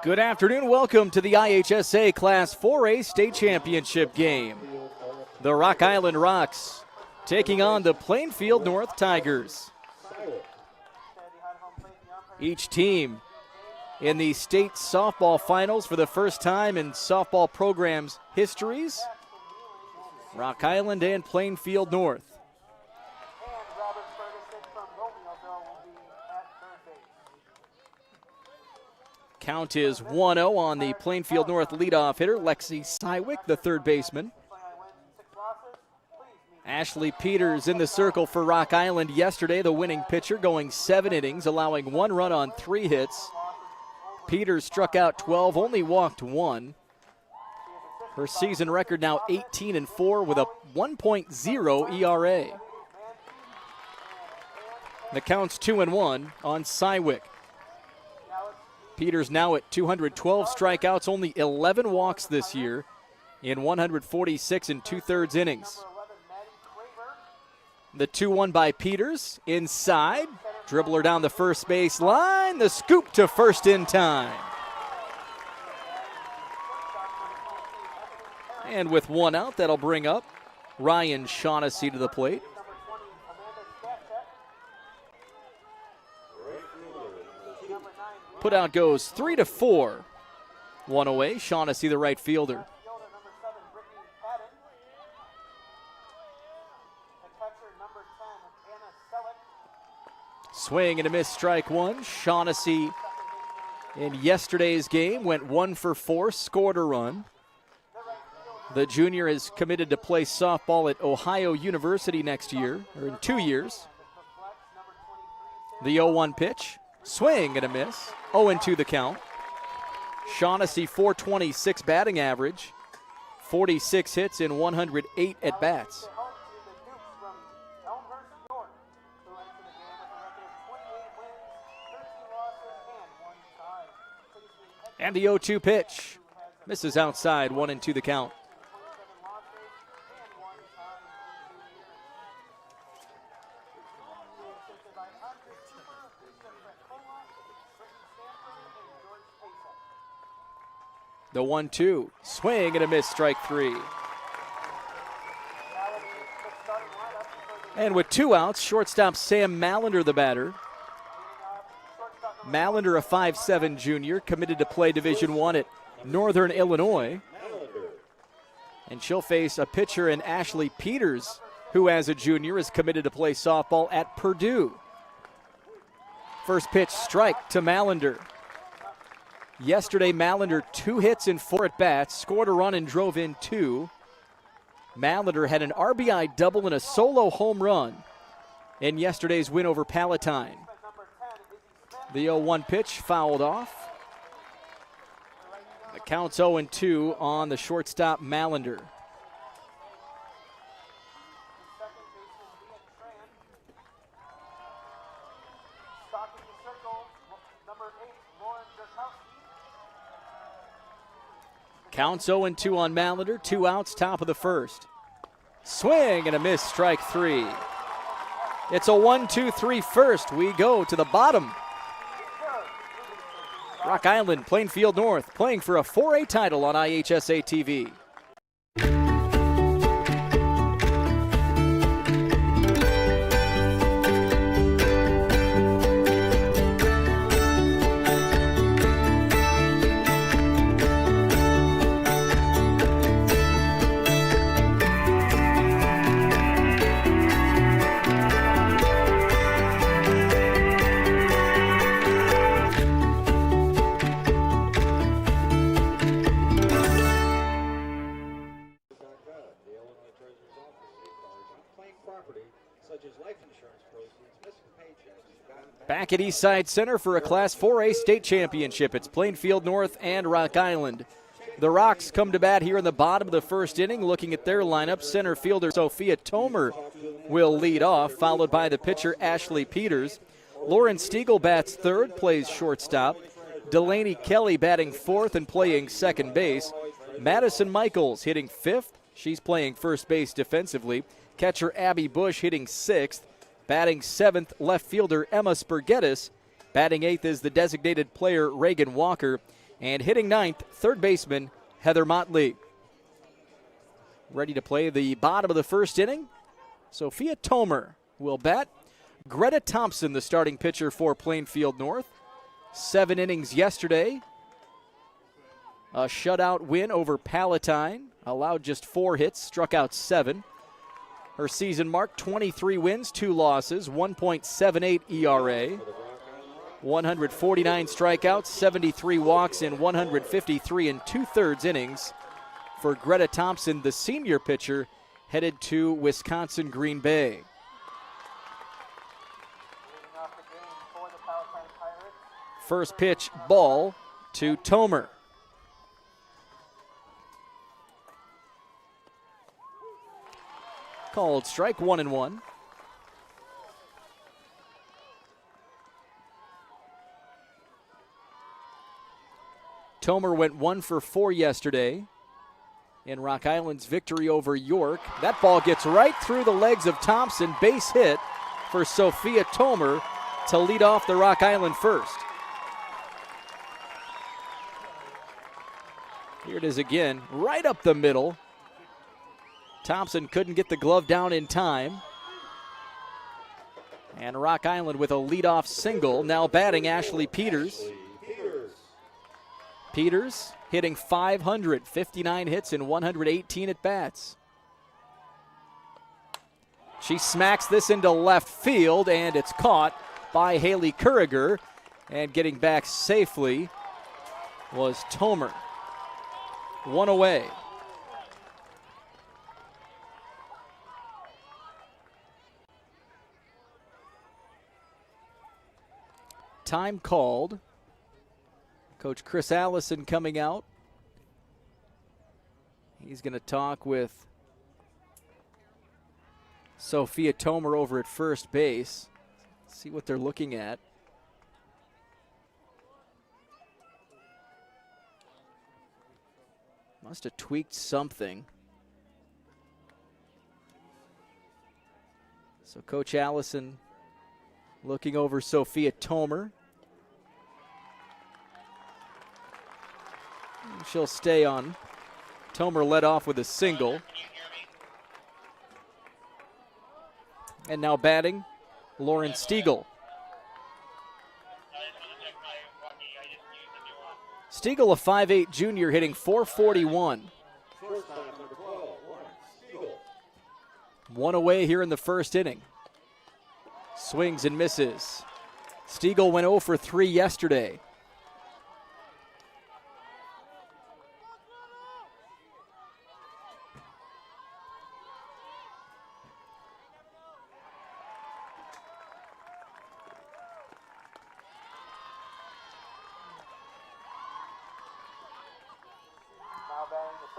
Good afternoon. Welcome to the IHSA Class 4A State Championship game. The Rock Island Rocks taking on the Plainfield North Tigers. Each team in the state softball finals for the first time in softball program's histories. Rock Island and Plainfield North. Count is 1-0 on the Plainfield North leadoff hitter, Lexi Sywick, the third baseman. Ashley Peters in the circle for Rock Island yesterday, the winning pitcher, going 7 innings, allowing 1 run on 3 hits. Peters struck out 12, only walked 1. Her season record now 18-4 with a 1.0 ERA. The count's 2-1 on Sywick. Peters now at 212 strikeouts, only 11 walks this year in 146 2/3 innings. The 2-1 by Peters, inside, dribbler down the first base line, the scoop to first in time. And with 1 out, that'll bring up Ryan Shaughnessy to the plate. Putout goes 3-4. 1 away, Shaughnessy the right fielder. Swing and a miss, strike 1. Shaughnessy in yesterday's game went 1 for 4, scored a run. The junior is committed to play softball at Ohio University next year, or in 2 years. The 0-1 pitch. Swing and a miss. 0-2 the count. Shaughnessy, .426 batting average, 46 hits in 108 at-bats. And the 0-2 pitch. Misses outside, 1-2 the count. The 1-2, swing and a miss, strike 3. And with 2 outs, shortstop Sam Mallender the batter. Mallender, a 5'7" junior, committed to play Division I at Northern Illinois. And she'll face a pitcher in Ashley Peters, who as a junior is committed to play softball at Purdue. First pitch, strike to Mallender. Yesterday, Mallender 2 hits in 4 at-bats, scored a run and drove in 2. Mallender had an RBI double and a solo home run in yesterday's win over Palatine. The 0-1 pitch fouled off. The count's 0-2 on the shortstop Mallender. Counts 0-2 on Mallender, 2 outs, top of the first. Swing and a miss, strike 3. It's a 1-2-3 first. We go to the bottom. Rock Island, Plainfield North, playing for a 4A title on IHSA TV. Back at Eastside Center for a Class 4A state championship. It's Plainfield North and Rock Island. The Rocks come to bat here in the bottom of the first inning. Looking at their lineup, center fielder Sophia Tomer will lead off, followed by the pitcher Ashley Peters. Lauren Stegall bats third, plays shortstop. Delaney Kelly batting fourth and playing second base. Madison Michaels hitting fifth. She's playing first base defensively. Catcher Abby Bush hitting sixth. Batting seventh, left fielder Emma Spurgetis. Batting eighth is the designated player Reagan Walker. And hitting ninth, third baseman Heather Motley. Ready to play the bottom of the first inning. Sophia Tomer will bat. Greta Thompson, the starting pitcher for Plainfield North. 7 innings yesterday. A shutout win over Palatine. Allowed just 4 hits, struck out 7. Her season mark, 23 wins, 2 losses, 1.78 ERA. 149 strikeouts, 73 walks in 153 and 2/3 innings for Greta Thompson, the senior pitcher, headed to Wisconsin Green Bay. First pitch, ball to Tomer. Called strike, 1-1. Tomer went 1 for 4 yesterday in Rock Island's victory over York. That ball gets right through the legs of Thompson. Base hit for Sophia Tomer to lead off the Rock Island first. Here it is again, right up the middle. Thompson couldn't get the glove down in time. And Rock Island with a leadoff single. Now batting Ashley Peters. Peters hitting .500, 59 hits in 118 at-bats. She smacks this into left field, and it's caught by Haley Kuriger. And getting back safely was Tomer. 1 away. Time called. Coach Chris Allison coming out. He's going to talk with Sophia Tomer over at first base. See what they're looking at. Must have tweaked something. So Coach Allison looking over Sophia Tomer. She'll stay on. Tomer led off with a single. And now batting, Lauren Stegall. Stegall, a 5'8 junior, hitting .441. 1 away here in the first inning. Swings and misses. Stegall went 0 for 3 yesterday.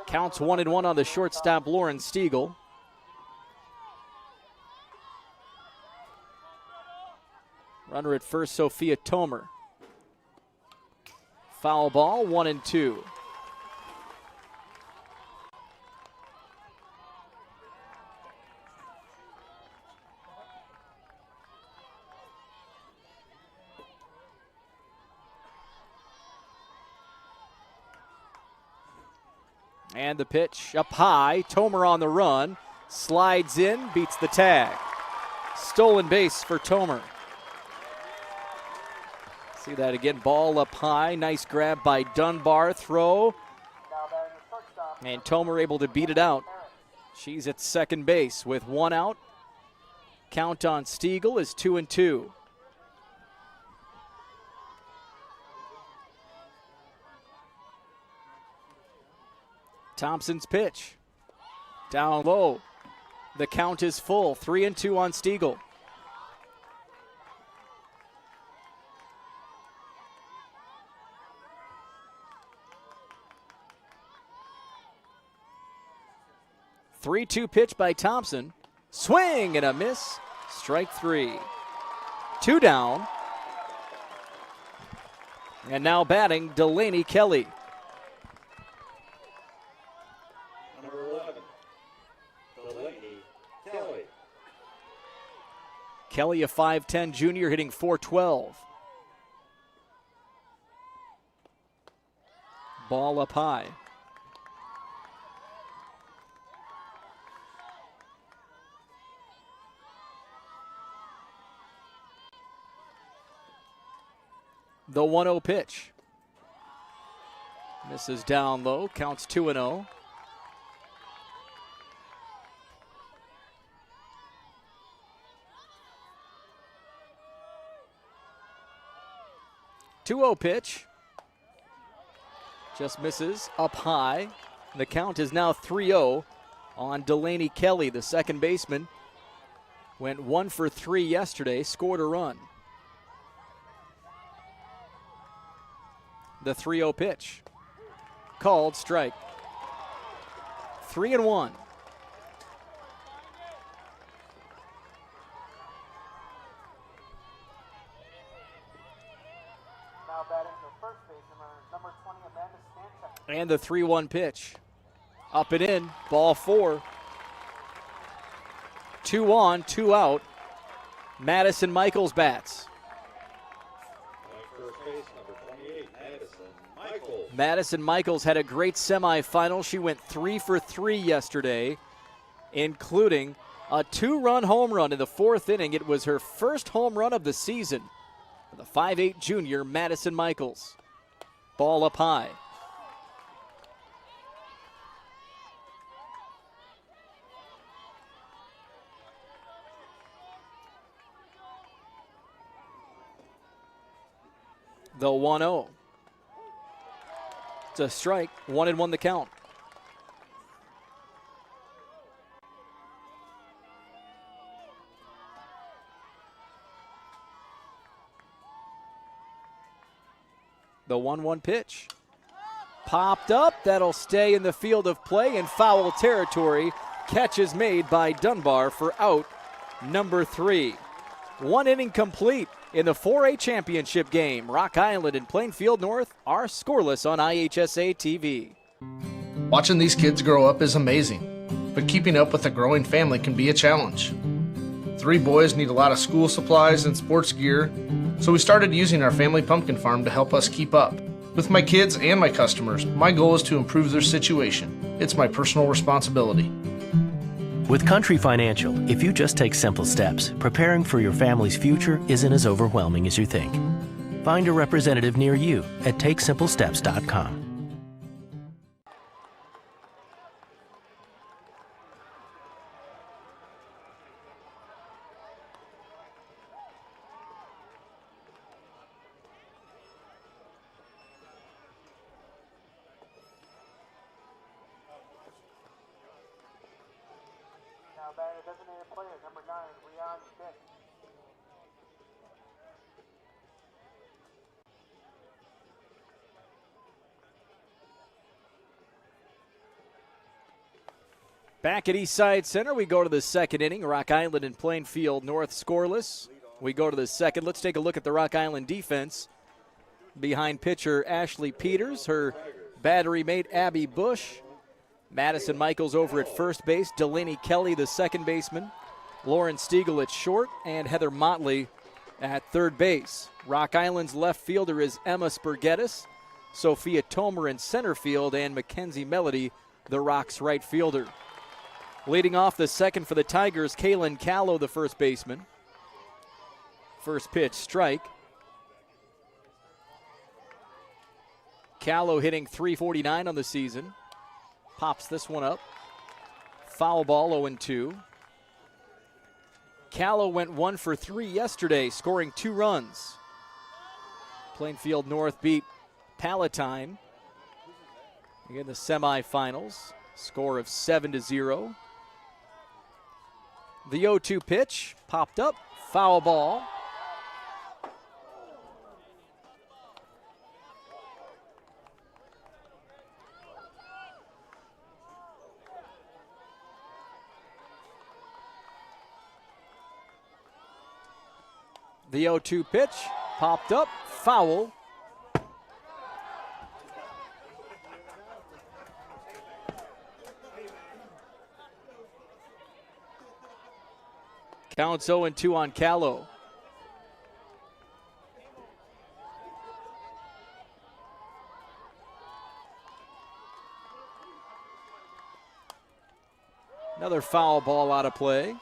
Counts 1-1 on the shortstop, Lauren Stegall. Runner at first, Sophia Tomer. Foul ball, 1-2. And the pitch up high. Tomer on the run. Slides in, beats the tag. Stolen base for Tomer. See that again. Ball up high. Nice grab by Dunbar. Throw. And Tomer able to beat it out. She's at second base with 1 out. Count on Stegall is 2-2. Thompson's pitch. Down low. The count is full. 3-2 on Stegall. Three-two pitch by Thompson. Swing and a miss. Strike 3. 2 down. And now batting Delaney Kelly. Kelly, a 5'10 junior, hitting .412. Ball up high. The 1-0 pitch. Misses down low, counts 2-0. Two-0 pitch. Just misses up high. The count is now 3-0 on Delaney Kelly, the second baseman. Went 1 for 3 yesterday, scored a run. The 3-0 pitch. Called strike. 3-1. Now batting the first baseman, number 20, Amanda Stanchek. And the 3-1 pitch. Up and in, ball 4. 2 on, 2 out. Madison Michaels bats. First base, number 28, Madison Michaels. Madison Michaels had a great semifinal. She went 3 for 3 yesterday, including a 2-run home run in the 4th inning. It was her first home run of the season. The 5'8 junior, Madison Michaels. Ball up high. The 1-0. It's a strike. 1-1 the count. The 1-1 pitch. Popped up. That'll stay in the field of play in foul territory. Catch is made by Dunbar for out number 3. 1 inning complete in the 4A championship game. Rock Island and Plainfield North are scoreless on IHSA TV. Watching these kids grow up is amazing, but keeping up with a growing family can be a challenge. 3 boys need a lot of school supplies and sports gear, so we started using our family pumpkin farm to help us keep up. With my kids and my customers, my goal is to improve their situation. It's my personal responsibility. With Country Financial, if you just take simple steps, preparing for your family's future isn't as overwhelming as you think. Find a representative near you at TakeSimpleSteps.com. Now batting the designated player, number 9, Rian Dick. Back at Eastside Center, we go to the second inning. Rock Island and Plainfield North scoreless. We go to the second. Let's take a look at the Rock Island defense. Behind pitcher Ashley Peters, her battery mate Abby Bush. Madison Michaels over at first base. Delaney Kelly, the second baseman. Lauren Stegall at short. And Heather Motley at third base. Rock Island's left fielder is Emma Spurgettis. Sophia Tomer in center field. And Mackenzie Melody, the Rock's right fielder. Leading off the second for the Tigers, Kaylin Callow, the first baseman. First pitch, strike. Callow hitting .349 on the season. Pops this one up. Foul ball, 0-2. Callow went 1 for 3 yesterday, scoring 2 runs. Plainfield North beat Palatine in the semifinals. Score of 7-0. The 0-2 pitch popped up. Foul ball. The 0-2 pitch popped up. Foul. Counts 0-2 on Callow. Another foul ball out of play.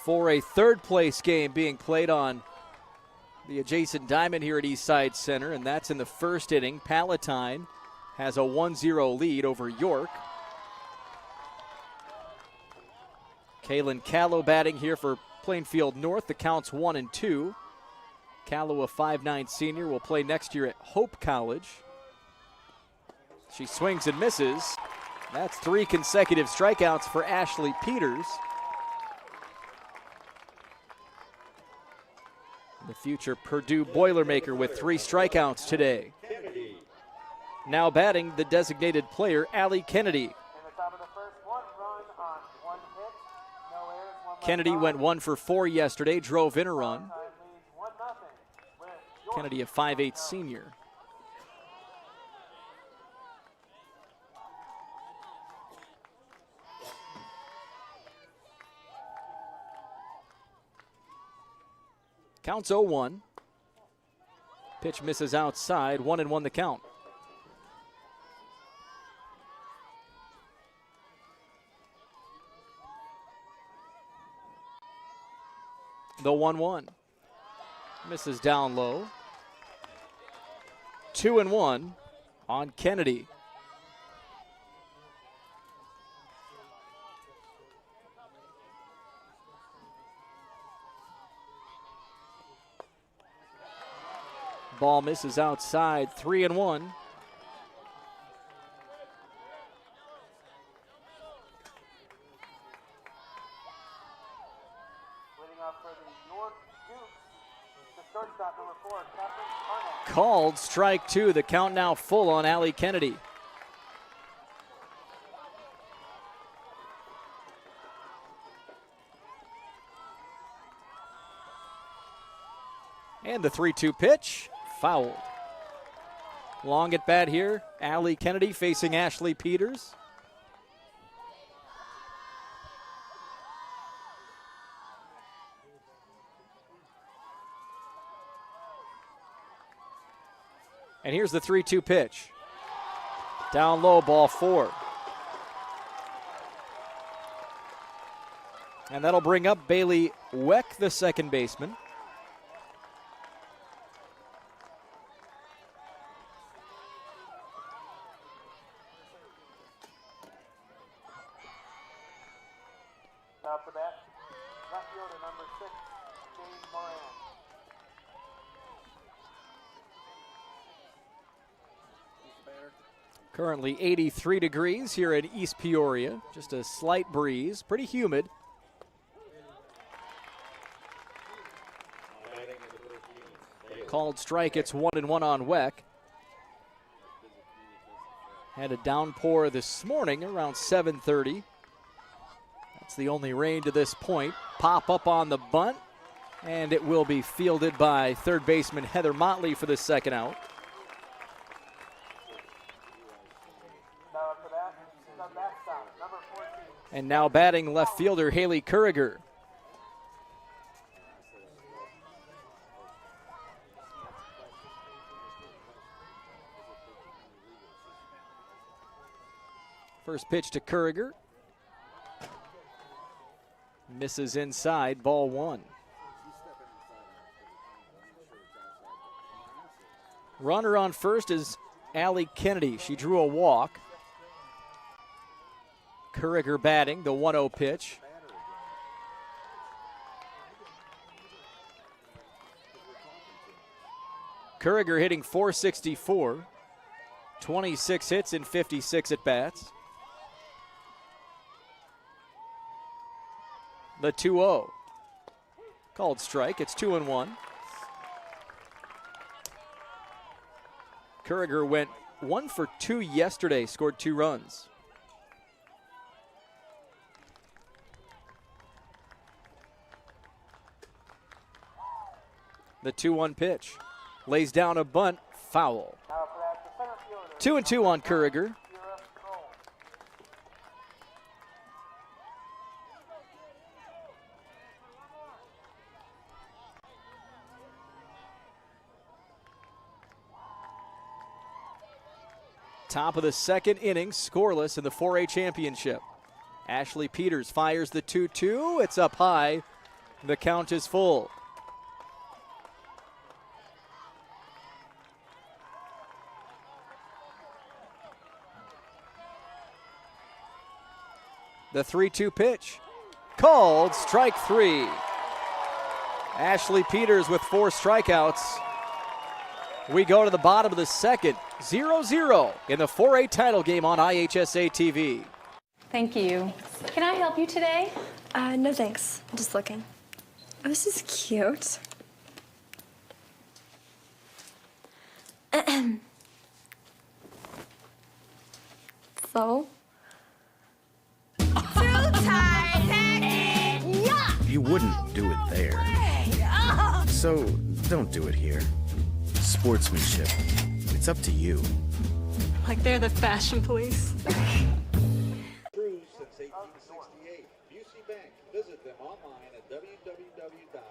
For a third place game being played on the adjacent diamond here at Eastside Center, and that's in the first inning. Palatine has a 1-0 lead over York. Kaylin Callow batting here for Plainfield North. The count's 1-2. Callow, a 5'9" senior, will play next year at Hope College. She swings and misses. That's 3 consecutive strikeouts for Ashley Peters. The future Purdue Boilermaker with 3 strikeouts today. Now batting, the designated player, Allie Kennedy. In the top of the first, 1 run on 1 hit, no errors, 1 left Kennedy on. went 1 for 4 yesterday, drove in a run. Time leads 1-0 with York. Kennedy, a 5'8" senior. Counts 0-1. Pitch misses outside, 1-1 the count. The 1-1. Misses down low. 2-1 on Kennedy. Ball misses outside, 3-1. Leading off for the York Dukes, the shortstop, number 4, Catherine Arnett. Called strike 2. The count now full on Allie Kennedy. And the 3-2 pitch, fouled. Long at bat here, Allie Kennedy facing Ashley Peters. And here's the 3-2 pitch. Down low, ball 4. And that'll bring up Bailey Weck, the second baseman. Off the bat, left fielder, number 6, James Moran. Currently 83 degrees here in East Peoria. Just a slight breeze, pretty humid. Called strike, it's 1-1 on Weck. Had a downpour this morning around 7:30. That's the only rain to this point. Pop up on the bunt, and it will be fielded by third baseman Heather Motley for the second out. Now up to bat, the backstop, number 14. And now batting left fielder Haley Curriger. First pitch to Curriger. Misses inside, ball 1. Runner on first is Allie Kennedy. She drew a walk. Curriger batting, the 1-0 pitch. Curriger hitting .464, 26 hits in 56 at-bats. The 2-0. Called strike, it's 2-1. Curriger went 1 for 2 yesterday, scored 2 runs. The 2-1 pitch. Lays down a bunt, foul. Now for that, the center fielder, 2-2 on Curriger. Top of the second inning, scoreless in the 4A championship. Ashley Peters fires the 2-2. It's up high. The count is full. The 3-2 pitch. Called strike three. Ashley Peters with 4 strikeouts. We go to the bottom of the second. 0-0 in the 4A title game on IHSA TV. Thank you. Can I help you today? No thanks. I'm just looking. Oh, this is cute. So? You wouldn't do it there. So don't do it here. Sportsmanship. It's up to you. Like they're the fashion police. True since 1868. Busey Bank. Visit them online at www.busey.com.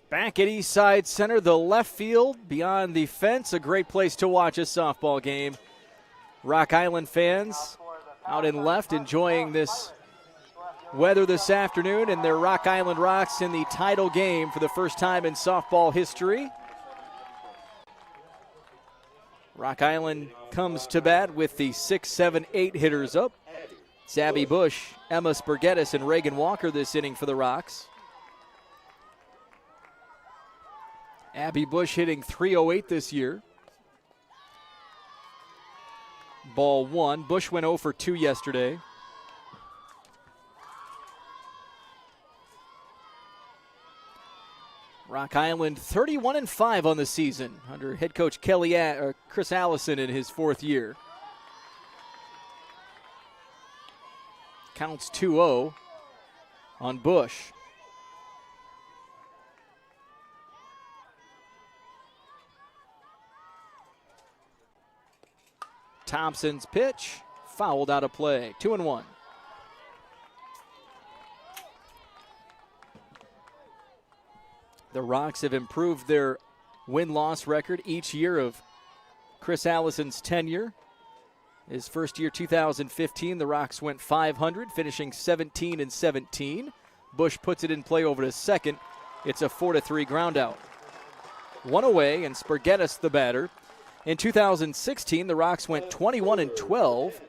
Back at Eastside Center, the left field beyond the fence. A great place to watch a softball game. Rock Island fans out in left enjoying this weather this afternoon, and their Rock Island Rocks in the title game for the first time in softball history. Rock Island comes to bat with the 6, 7, 8 hitters up. It's Abby Bush, Emma Spurgettis, and Reagan Walker this inning for the Rocks. Abby Bush hitting .308 this year. Ball 1. Bush went 0 for 2 yesterday. Rock Island 31-5 on the season under head coach Chris Allison in his 4th year. Counts 2-0 on Bush. Thompson's pitch, fouled out of play. 2-1. The Rocks have improved their win-loss record each year of Chris Allison's tenure. His first year, 2015, the Rocks went .500, finishing 17-17. Bush puts it in play over to second. It's a 4-3 groundout. One away, and Spurgettis the batter. In 2016, the Rocks went 21-12,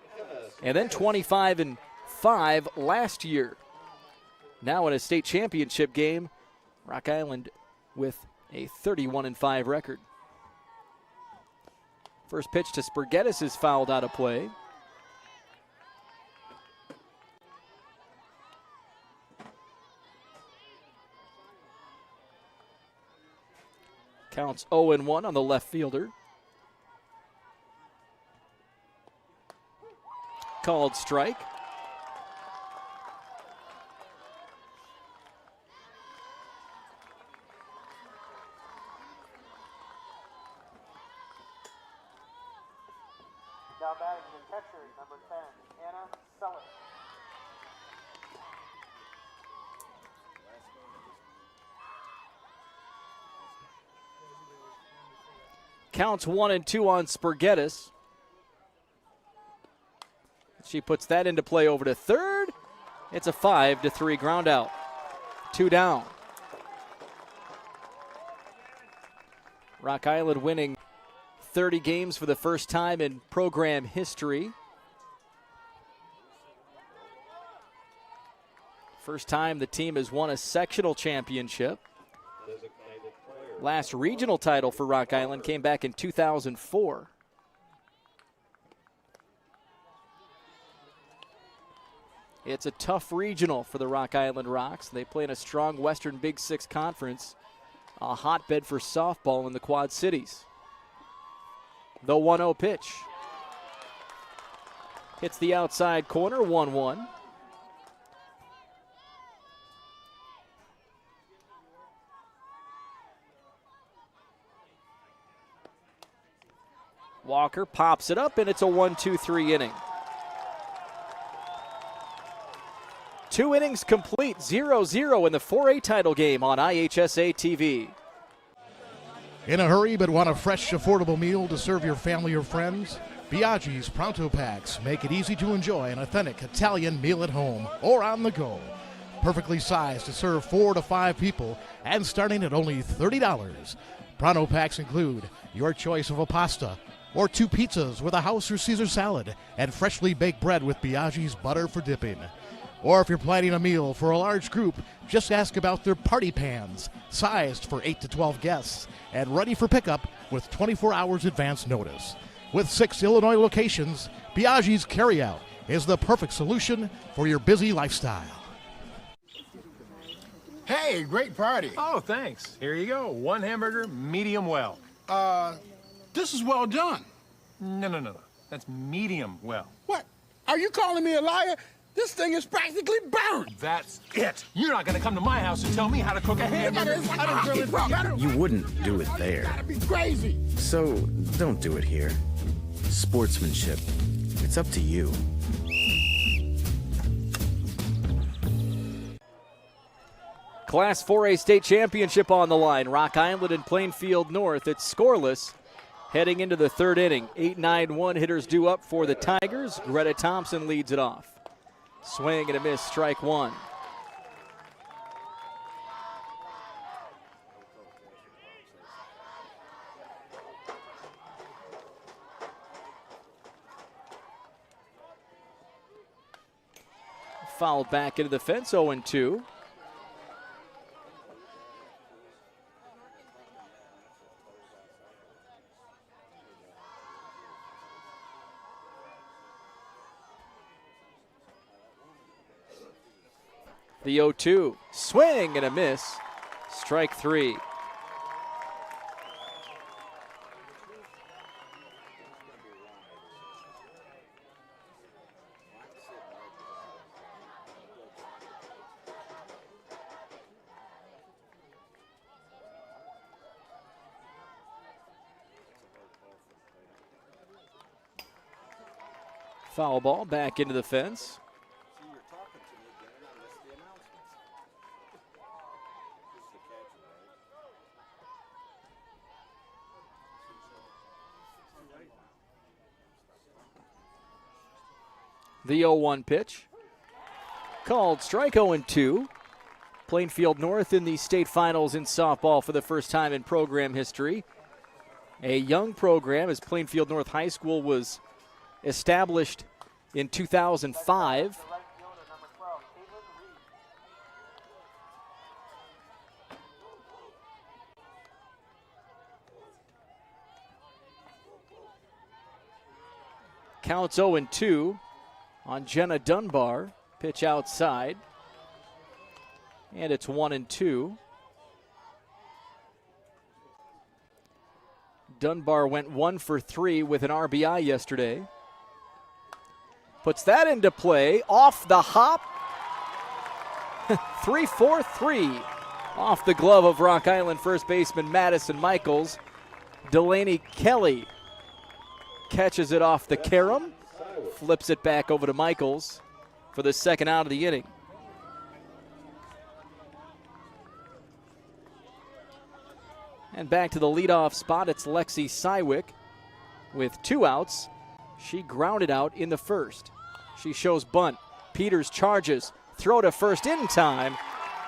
and then 25-5 last year. Now in a state championship game, Rock Island with a 31-5 record. First pitch to Spurgettis is fouled out of play. Counts 0-1 on the left fielder. Called strike. Now batting the catcher, number 10, Anna Sellers. Counts 1-2 on Spurgettis. She puts that into play over to third. It's a 5-3 ground out. 2 down. Rock Island winning 30 games for the first time in program history. First time the team has won a sectional championship. Last regional title for Rock Island came back in 2004. It's a tough regional for the Rock Island Rocks. They play in a strong Western Big Six conference, a hotbed for softball in the Quad Cities. The 1-0 pitch. Hits the outside corner, 1-1. Walker pops it up, and it's a 1-2-3 inning. 2 innings complete, 0-0 in the 4A title game on IHSA TV. In a hurry but want a fresh, affordable meal to serve your family or friends? Biaggi's Pronto Packs make it easy to enjoy an authentic Italian meal at home or on the go. Perfectly sized to serve 4 to 5 people and starting at only $30. Pronto Packs include your choice of a pasta or 2 pizzas with a house or Caesar salad and freshly baked bread with Biaggi's butter for dipping. Or if you're planning a meal for a large group, just ask about their party pans, sized for 8 to 12 guests and ready for pickup with 24 hours advance notice. With 6 Illinois locations, Biaggi's Carryout is the perfect solution for your busy lifestyle. Hey, great party. Oh, thanks. Here you go. 1 hamburger, medium well. This is well done. No. That's medium well. What? Are you calling me a liar? This thing is practically burned. That's it. You're not gonna come to my house and tell me how to cook a hamburger. You wouldn't do it there. Gotta be crazy. So don't do it here. Sportsmanship. It's up to you. Class 4A state championship on the line. Rock Island and Plainfield North. It's scoreless heading into the 3rd inning. 8-9-1 hitters due up for the Tigers. Greta Thompson leads it off. Swing and a miss, strike 1. Fouled back into the fence, 0-2. The 0-2, swing and a miss, strike 3. Foul ball back into the fence. The 0-1 pitch. Called strike, 0-2. Plainfield North in the state finals in softball for the first time in program history. A young program, as Plainfield North High School was established in 2005. Counts 0-2 on Jenna Dunbar. Pitch outside. And it's 1-2. Dunbar went 1 for 3 with an RBI yesterday. Puts that into play. Off the hop. 3-4-3. Off the glove of Rock Island first baseman Madison Michaels. Delaney Kelly catches it off the carom. Flips it back over to Michaels for the second out of the inning. And back to the leadoff spot, it's Lexi Sywick with 2 outs. She grounded out in the first. She shows bunt. Peters charges. Throw to first in time.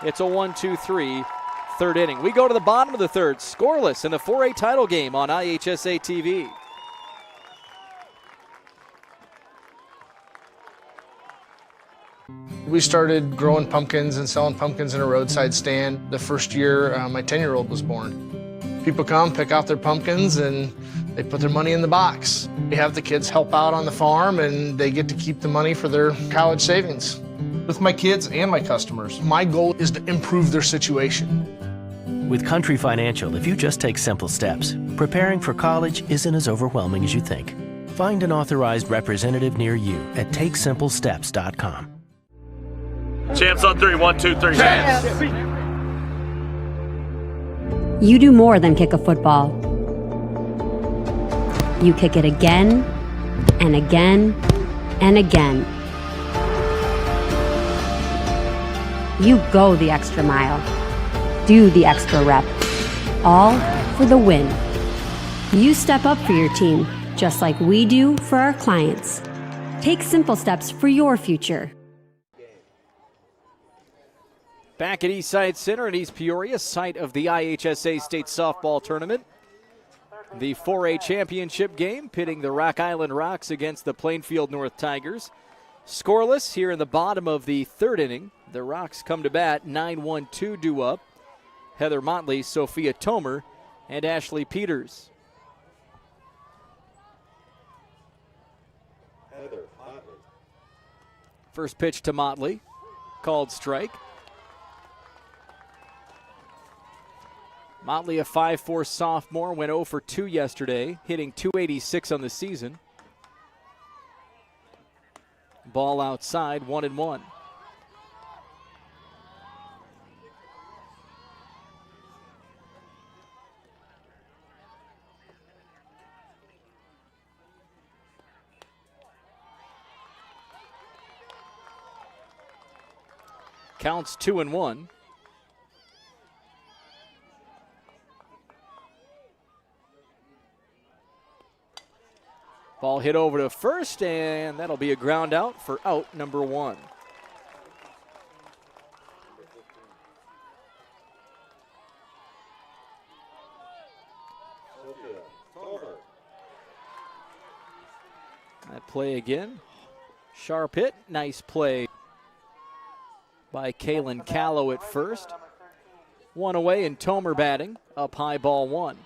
It's a 1-2-3 third inning. We go to the bottom of the third. Scoreless in the 4A title game on IHSA TV. We started growing pumpkins and selling pumpkins in a roadside stand the first year my 10-year-old was born. People come, pick out their pumpkins, and they put their money in the box. We have the kids help out on the farm, and they get to keep the money for their college savings. With my kids and my customers, my goal is to improve their situation. With Country Financial, if you just take simple steps, preparing for college isn't as overwhelming as you think. Find an authorized representative near you at takesimplesteps.com. Champs on three. 1, 2, 3. Champs. You do more than kick a football. You kick it again and again and again. You go the extra mile. Do the extra rep. All for the win. You step up for your team, just like we do for our clients. Take simple steps for your future. Back at Eastside Center in East Peoria, site of the IHSA State Softball Tournament. The 4A championship game pitting the Rock Island Rocks against the Plainfield North Tigers. Scoreless here in the bottom of the third inning. The Rocks come to bat, 9-1-2 due up. Heather Motley, Sophia Tomer, and Ashley Peters. Heather Motley. First pitch to Motley, called strike. Motley, a 5'4 sophomore, went 0 for 2 yesterday, hitting .286 on the season. Ball outside, 1-1. Counts 2-1. Ball hit over to first, and that'll be a ground out for out number 1. That play again. Sharp hit. Nice play by Kaylin Callow at first. One away, and Tomer batting. Up high, ball 1.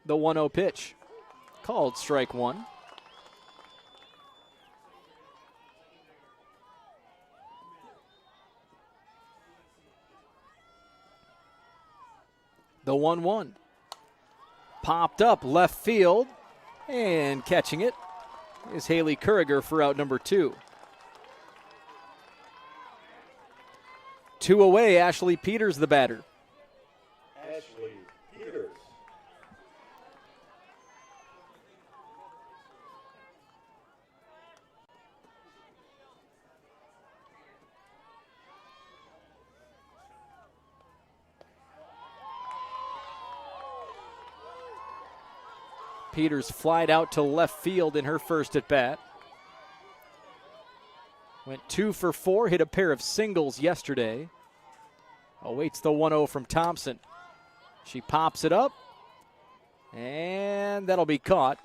The 1-0 pitch, called strike 1. The 1-1. Popped up left field, and catching it is Haley Kuriger for out number 2. 2 away, Ashley Peters the batter. Ashley Peters. Peters flied out to left field in her first at bat. Went 2 for 4, hit a pair of singles yesterday. Awaits the 1-0 from Thompson. She pops it up, and that'll be caught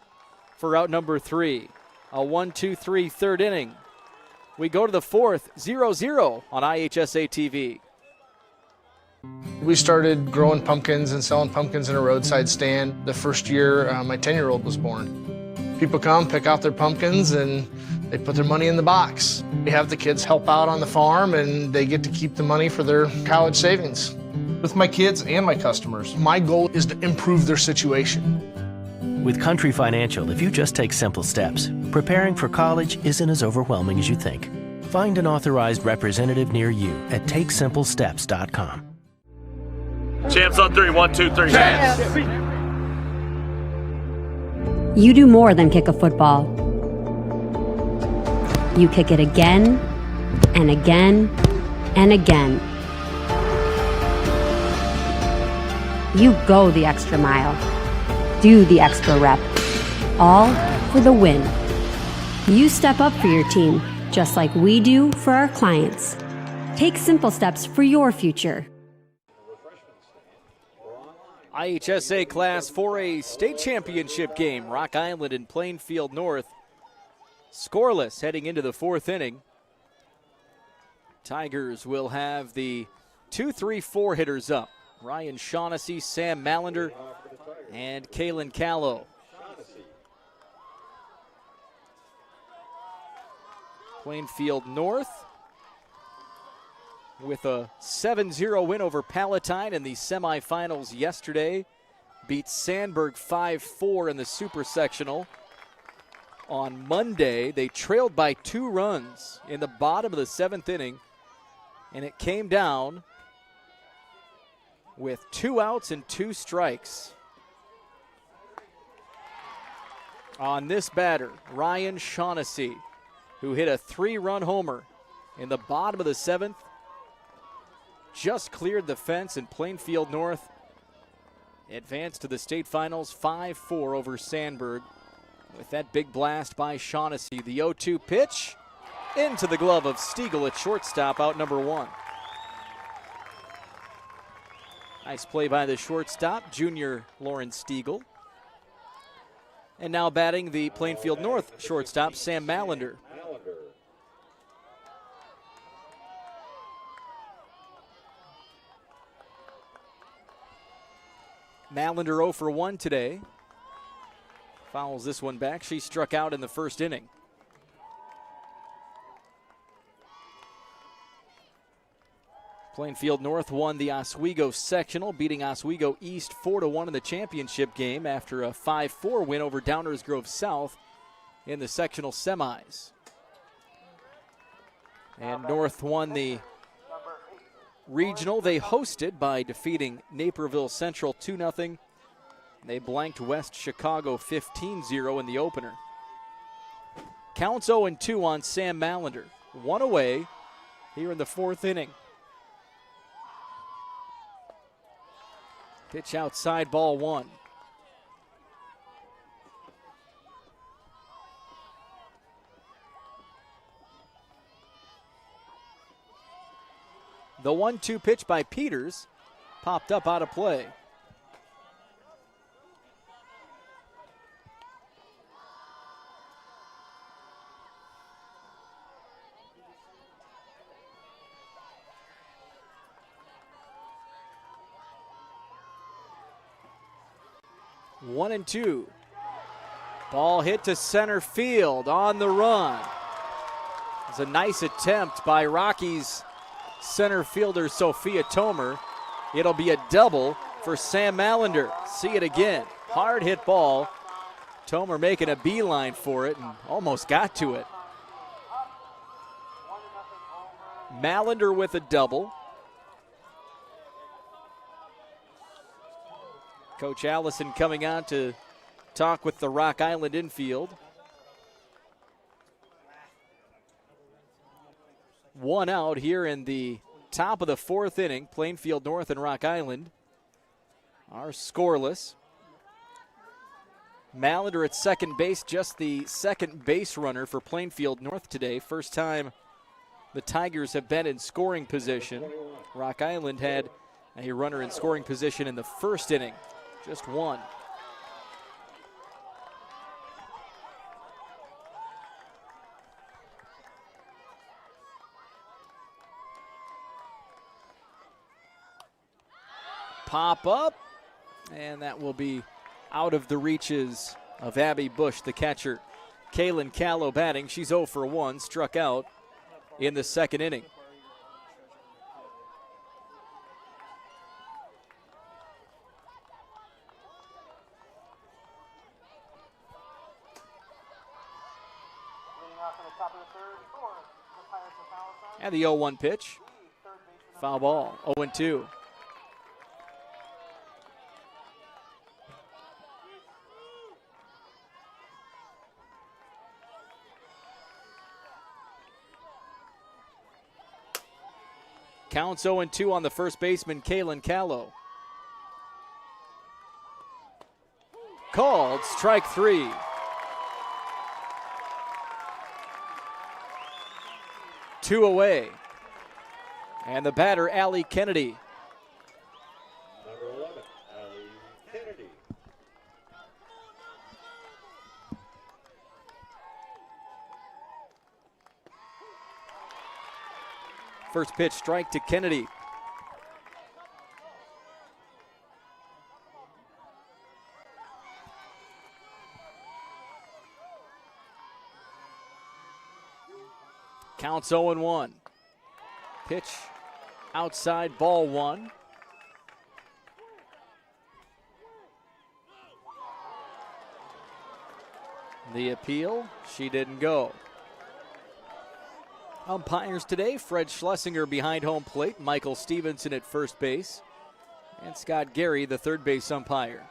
for out number 3. A 1-2-3 third inning. We go to the fourth, 0-0 on IHSA TV. We started growing pumpkins and selling pumpkins in a roadside stand the first year my 10-year-old was born. People come, pick out their pumpkins, and they put their money in the box. We have the kids help out on the farm, and they get to keep the money for their college savings. With my kids and my customers, my goal is to improve their situation. With Country Financial, if you just take simple steps, preparing for college isn't as overwhelming as you think. Find an authorized representative near you at takesimplesteps.com. Champs on three. 1, 2, 3. Champs. You do more than kick a football. You kick it again and again and again. You go the extra mile. Do the extra rep. All for the win. You step up for your team, just like we do for our clients. Take simple steps for your future. IHSA Class 4A state championship game. Rock Island and Plainfield North scoreless heading into the fourth inning. Tigers will have the 2-3-4 hitters up. Ryan Shaughnessy, Sam Mallender, and Kaylin Callow. Plainfield North with a 7-0 win over Palatine in the semifinals yesterday. Beat Sandburg 5-4 in the super sectional. On Monday, they trailed by 2 runs in the bottom of the 7th inning, and it came down with 2 outs and 2 strikes. On this batter, Ryan Shaughnessy, who hit a 3-run homer in the bottom of the 7th, just cleared the fence, and Plainfield North advanced to the state finals 5-4 over Sandburg with that big blast by Shaughnessy. The 0-2 pitch into the glove of Stegall at shortstop, out number 1. Nice play by the shortstop, junior Lauren Stegall. And now batting the Plainfield North shortstop, Sam Mallender. Mallender 0 for 1 today. Fouls this one back. She struck out in the first inning. Plainfield North won the Oswego sectional, beating Oswego East 4-1 in the championship game after a 5-4 win over Downers Grove South in the sectional semis. And North won the regional. They hosted by defeating Naperville Central 2-0. They blanked West Chicago 15-0 in the opener. Counts 0-2 on Sam Mallender. 1 away here in the 4th inning. Pitch outside, ball 1. The 1-2 pitch by Peters popped up out of play. One and 2. Ball hit to center field on the run. It's a nice attempt by Rockies center fielder Sophia Tomer. It'll be a double for Sam Mallender. See it again. Hard hit ball. Tomer making a beeline for it and almost got to it. Mallender with a double. Coach Allison coming on to talk with the Rock Island infield. 1 out here in the top of the 4th inning. Plainfield North and Rock Island are scoreless. Mallender at second base, just the second base runner for Plainfield North today. First time the Tigers have been in scoring position. Rock Island had a runner in scoring position in the 1st inning. Just 1. Pop up, and that will be out of the reaches of Abby Bush, the catcher. Kaylin Callow batting. She's 0 for 1, struck out in the 2nd inning. And the 0-1 pitch. Foul ball, 0-2. Counts 0-2 on the first baseman, Kaylin Callow. Called strike 3. Two away. And the batter, Allie Kennedy. Number 11, Allie Kennedy. First pitch strike to Kennedy. Counts 0-1. Pitch outside, ball one. The appeal, she didn't go. Umpires today, Fred Schlesinger behind home plate, Michael Stevenson at first base, and Scott Gary, the third base umpire.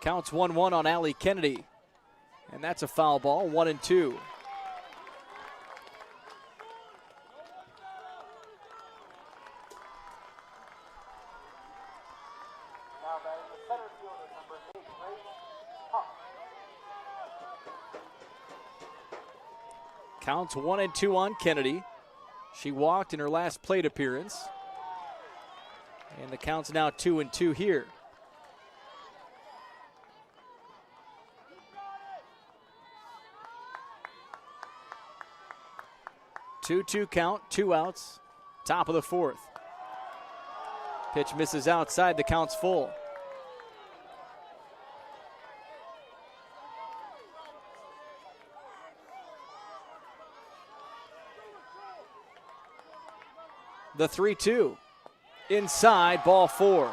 Counts 1-1 on Allie Kennedy, and that's a foul ball, 1-2. Now batting the center fielder, number 8, Grace Huff. Counts 1-2 on Kennedy. She walked in her last plate appearance. And the count's now 2-2 here. Two count, 2 outs, top of the fourth. Pitch misses outside, the count's full. The 3-2. Inside, ball 4.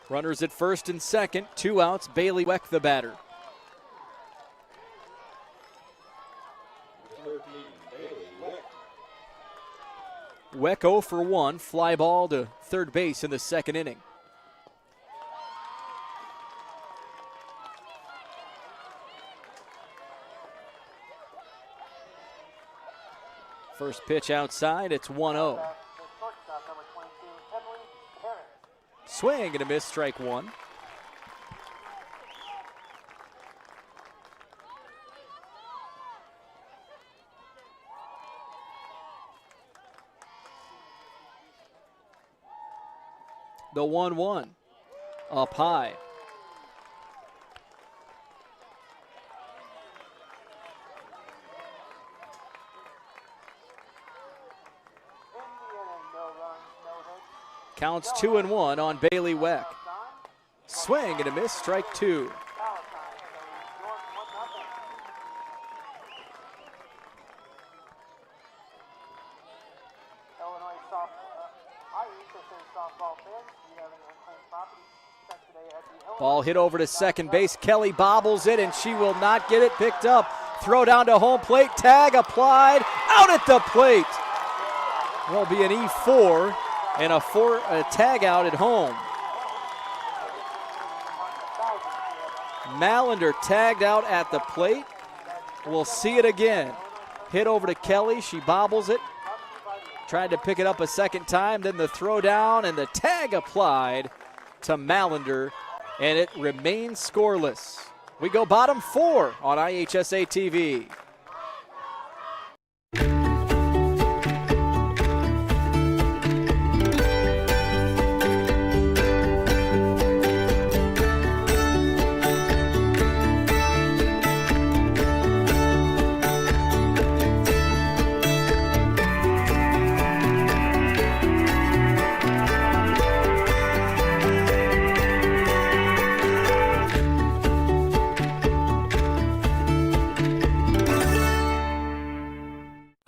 Runners at first and second, 2 outs, Bailey Weck the batter. Weck 0 for 1, fly ball to third base in the second inning. First pitch outside, it's 1-0. Swing and a miss, strike one. The 1-1 up high. Counts 2-1 on Bailey Weck. Swing and a miss, strike two. Ball hit over to second base. Kelly bobbles it, and she will not get it picked up. Throw down to home plate. Tag applied. Out at the plate. There'll be an E4 and a tag out at home. Mallender tagged out at the plate. We'll see it again. Hit over to Kelly. She bobbles it. Tried to pick it up a second time. Then the throw down and the tag applied to Mallender. And it remains scoreless. We go bottom 4 on IHSA TV.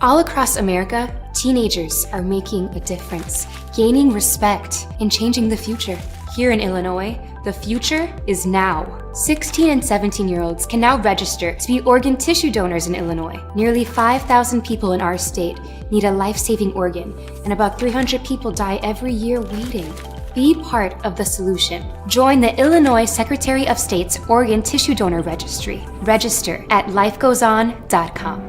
All across America, teenagers are making a difference, gaining respect, and changing the future. Here in Illinois, the future is now. 16 and 17-year-olds can now register to be organ tissue donors in Illinois. Nearly 5,000 people in our state need a life-saving organ, and about 300 people die every year waiting. Be part of the solution. Join the Illinois Secretary of State's Organ Tissue Donor Registry. Register at lifegoeson.com.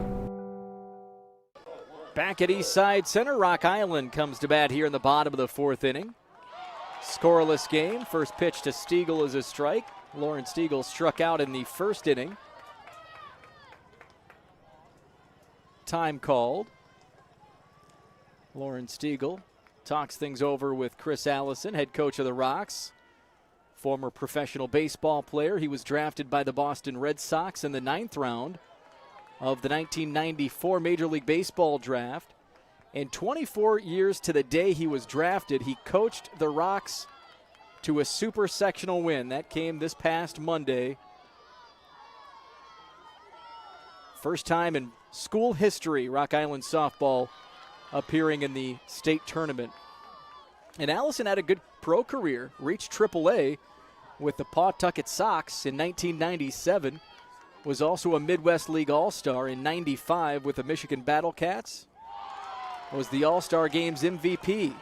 Back at East Side Center, Rock Island comes to bat here in the bottom of the fourth inning. Scoreless game. First pitch to Stegall is a strike. Lauren Stegall struck out in the first inning. Time called. Lauren Stegall talks things over with Chris Allison, head coach of the Rocks. Former professional baseball player. He was drafted by the Boston Red Sox in the 9th round of the 1994 Major League Baseball draft. And 24 years to the day he was drafted, he coached the Rocks to a super sectional win. That came this past Monday. First time in school history, Rock Island softball appearing in the state tournament. And Allison had a good pro career, reached AAA with the Pawtucket Sox in 1997, was also a Midwest League All-Star in 95 with the Michigan Battle Cats, was the All-Star Games MVP.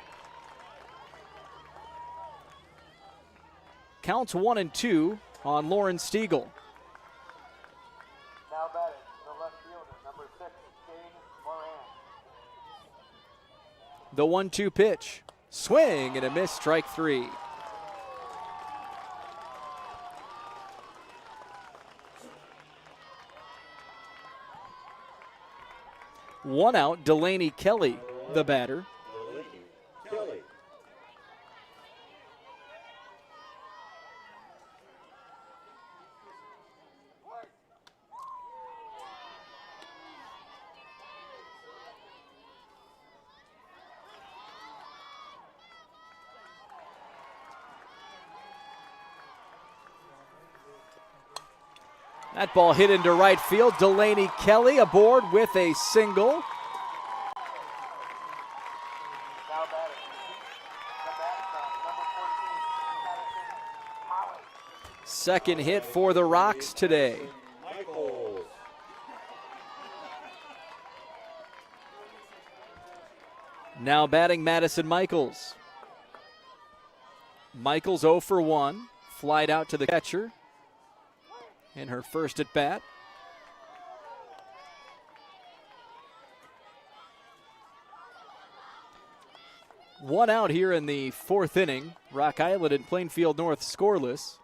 Counts 1-2 on Lauren Stegall. Now batting, the left fielder, number 6, Jane Moran. The 1-2 pitch. Swing and a miss, strike 3. One out, Delaney Kelly, the batter. Kelly. That ball hit into right field. Delaney Kelly aboard with a single. Now batting, the bat number 14, Madison Holly. Second hit for the Rocks today. Michaels. Now batting Madison Michaels. Michaels 0 for 1. Flied out to the catcher in her first at bat. One out here in the fourth inning. Rock Island and Plainfield North scoreless.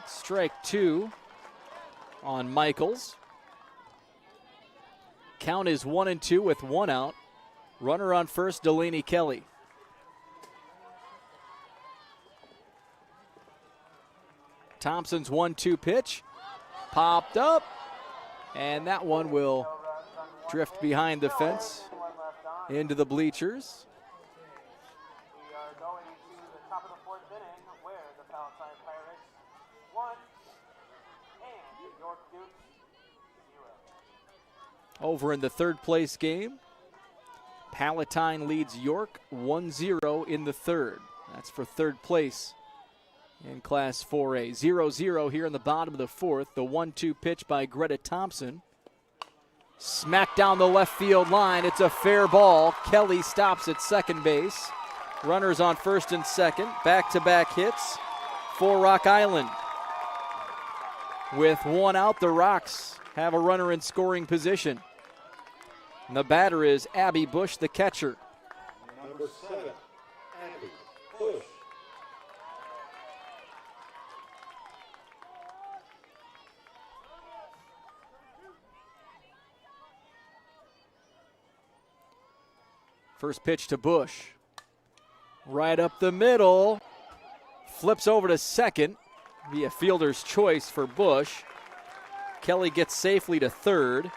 Strike 2 on Michaels. Count is 1-2 with 1 out. Runner on first, Delaney Kelly. Thompson's 1-2 pitch. Popped up. And that one will drift behind the fence into the bleachers. We are going to the top of the fourth inning where the Palestine Pirates 1 and York Dukes 0. Over in the third place game, Palatine leads York 1-0 in the third. That's for third place in Class 4A. 0-0 here in the bottom of the fourth. The 1-2 pitch by Greta Thompson. Smack down the left field line. It's a fair ball. Kelly stops at second base. Runners on first and second. Back-to-back hits for Rock Island. With 1 out, the Rocks have a runner in scoring position. And the batter is Abby Bush, the catcher. Number 7, Abby Bush. First pitch to Bush. Right up the middle. Flips over to second. Be a fielder's choice for Bush. Kelly gets safely to third.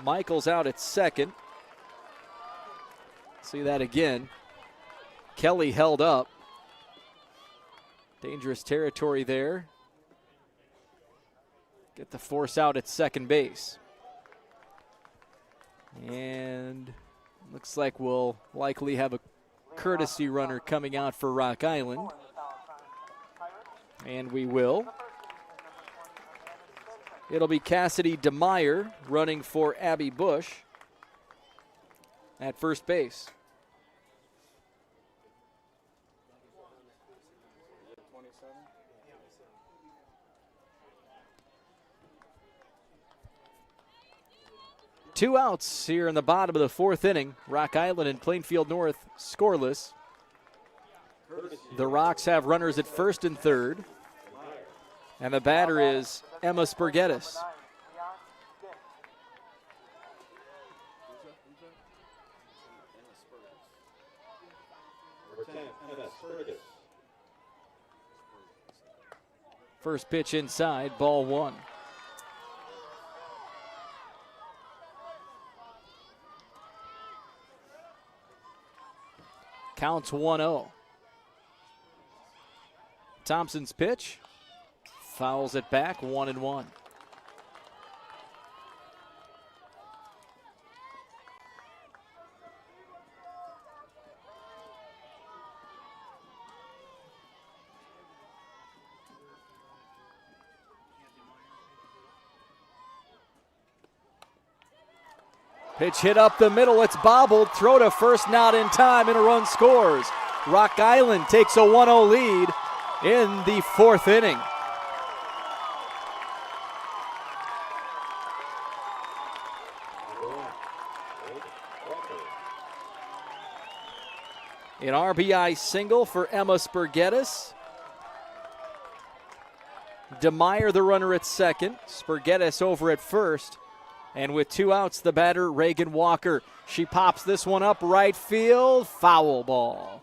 Michaels out at second. See that again. Kelly held up. Dangerous territory there. Get the force out at second base. And looks like we'll likely have a courtesy runner coming out for Rock Island. And we will. It'll be Cassidy DeMeyer running for Abby Bush at first base. Two outs here in the bottom of the fourth inning. Rock Island and Plainfield North scoreless. The Rocks have runners at first and third. And the batter is Emma Spurgettis. First pitch inside, ball one. Counts 1-0. Thompson's pitch. Fouls it back, 1-1. Pitch hit up the middle, it's bobbled, throw to first, not in time, and a run scores. Rock Island takes a 1-0 lead in the fourth inning. An RBI single for Emma Spurgetis. DeMeyer the runner at second, Spurgetis over at first. And with 2 outs, the batter, Reagan Walker. She pops this one up right field, foul ball.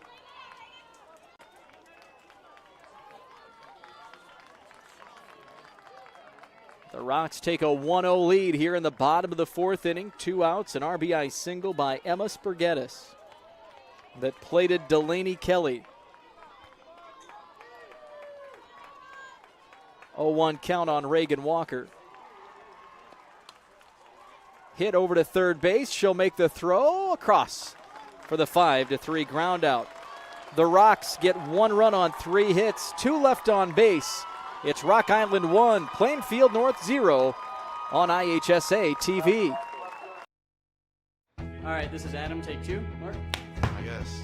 The Rocks take a 1-0 lead here in the bottom of the fourth inning. 2 outs, an RBI single by Emma Spurgetis that plated Delaney Kelly. 0-1 count on Reagan Walker. Hit over to third base. She'll make the throw across for the 5-3 ground out. The Rocks get 1 run on 3 hits, 2 left on base. It's Rock Island 1, Plainfield North 0 on IHSA TV. All right, this is Adam. Take 2. Mark? I guess.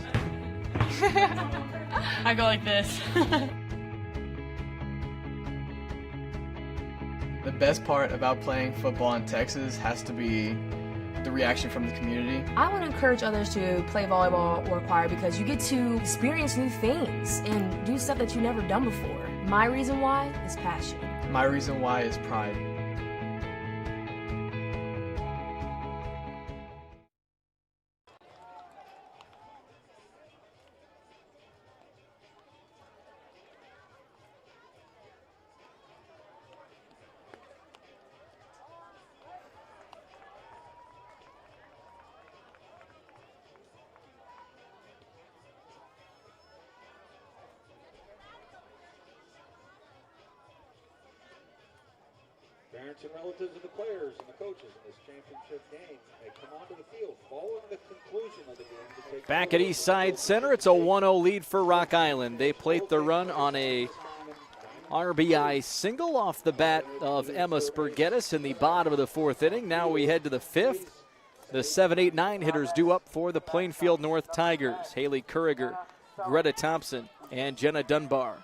I go like this. The best part about playing football in Texas has to be the reaction from the community. I want to encourage others to play volleyball or choir because you get to experience new things and do stuff that you've never done before. My reason why is passion. My reason why is pride. Parents and relatives of the players and the coaches in this championship game may come onto the field following the conclusion of the game to take Back at East Side Center, it's a 1-0 lead for Rock Island. They plate the run on a RBI single off the bat of Emma Spurgetis in the bottom of the fourth inning. Now we head to the fifth. The 7, 8, 9 hitters due up for the Plainfield North Tigers. Haley Curriger, Greta Thompson, and Jenna Dunbar.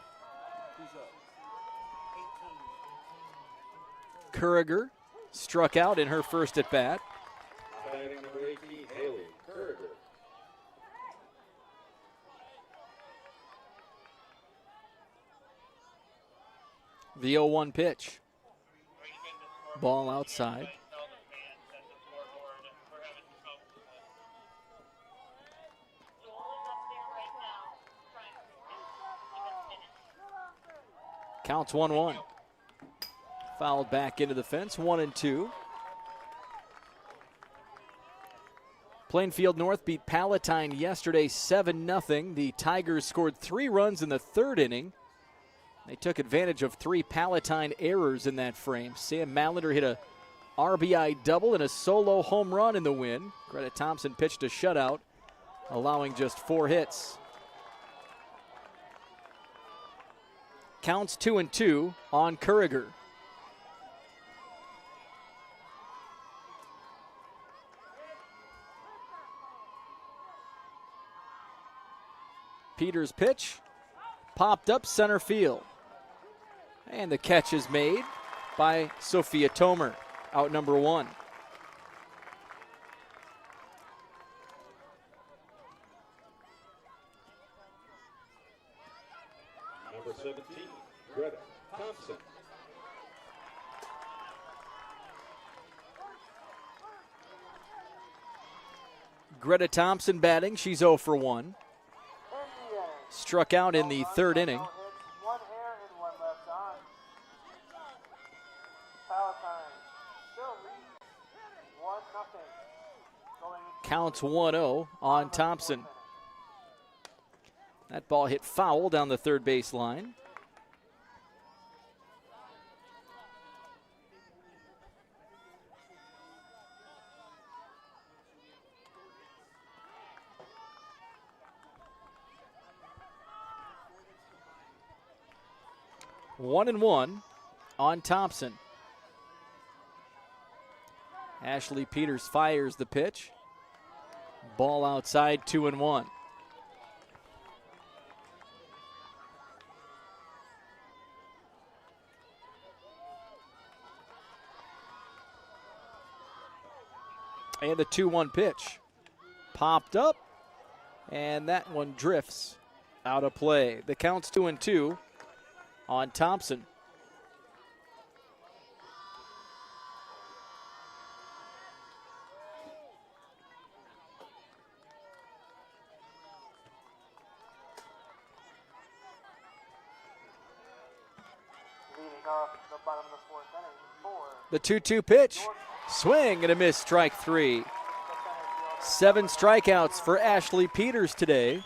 Curriger struck out in her first at bat. batting number 18, Haley Curriger. The 0-1 pitch. Ball outside. Counts 1-1. Fouled back into the fence, 1-2. Plainfield North beat Palatine yesterday 7-0. The Tigers scored 3 runs in the third inning. They took advantage of 3 Palatine errors in that frame. Sam Mallender hit a RBI double and a solo home run in the win. Greta Thompson pitched a shutout, allowing just 4 hits. Counts 2-2 on Curriger. Peters' pitch popped up center field. And the catch is made by Sophia Tomer, out number 1. Number 17, Greta Thompson. Greta Thompson batting, she's 0 for 1. Struck out in the third inning. Counts 1-0 on Thompson. That ball hit foul down the third base line. One and one on Thompson. Ashley Peters fires the pitch. Ball outside, 2-1. And the 2-1 pitch. Popped up, and that one drifts out of play. The count's 2-2 on Thompson. The 2-2 pitch. Swing and a miss, strike three. 7 strikeouts for Ashley Peters today.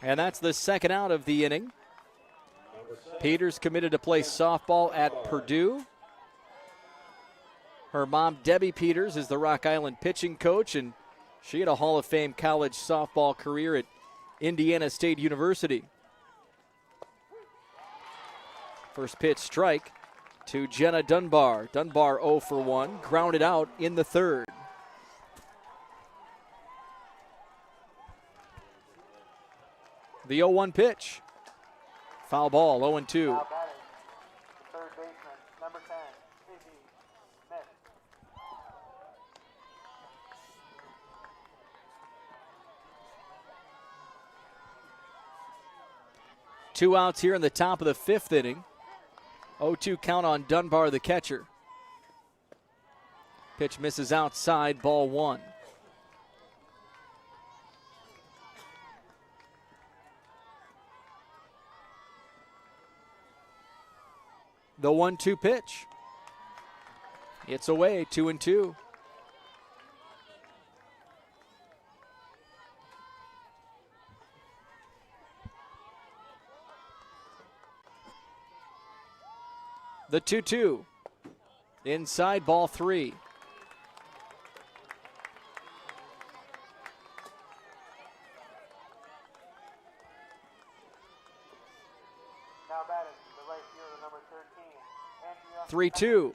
And that's the second out of the inning. Peters committed to play softball at Purdue. Her mom, Debbie Peters, is the Rock Island pitching coach, and she had a Hall of Fame college softball career at Indiana State University. First pitch strike to Jenna Dunbar. Dunbar 0 for 1, grounded out in the third. The 0-1 pitch. Foul ball, 0-2. Third baseman, number 10, Izzy Smith. Two outs here in the top of the fifth inning. 0-2 count on Dunbar, the catcher. Pitch misses outside, ball one. The 1-2 pitch. It's away, 2-2. The 2-2. Inside, ball three. Now batting, the right fielder, number 13, Andrea. 3-2.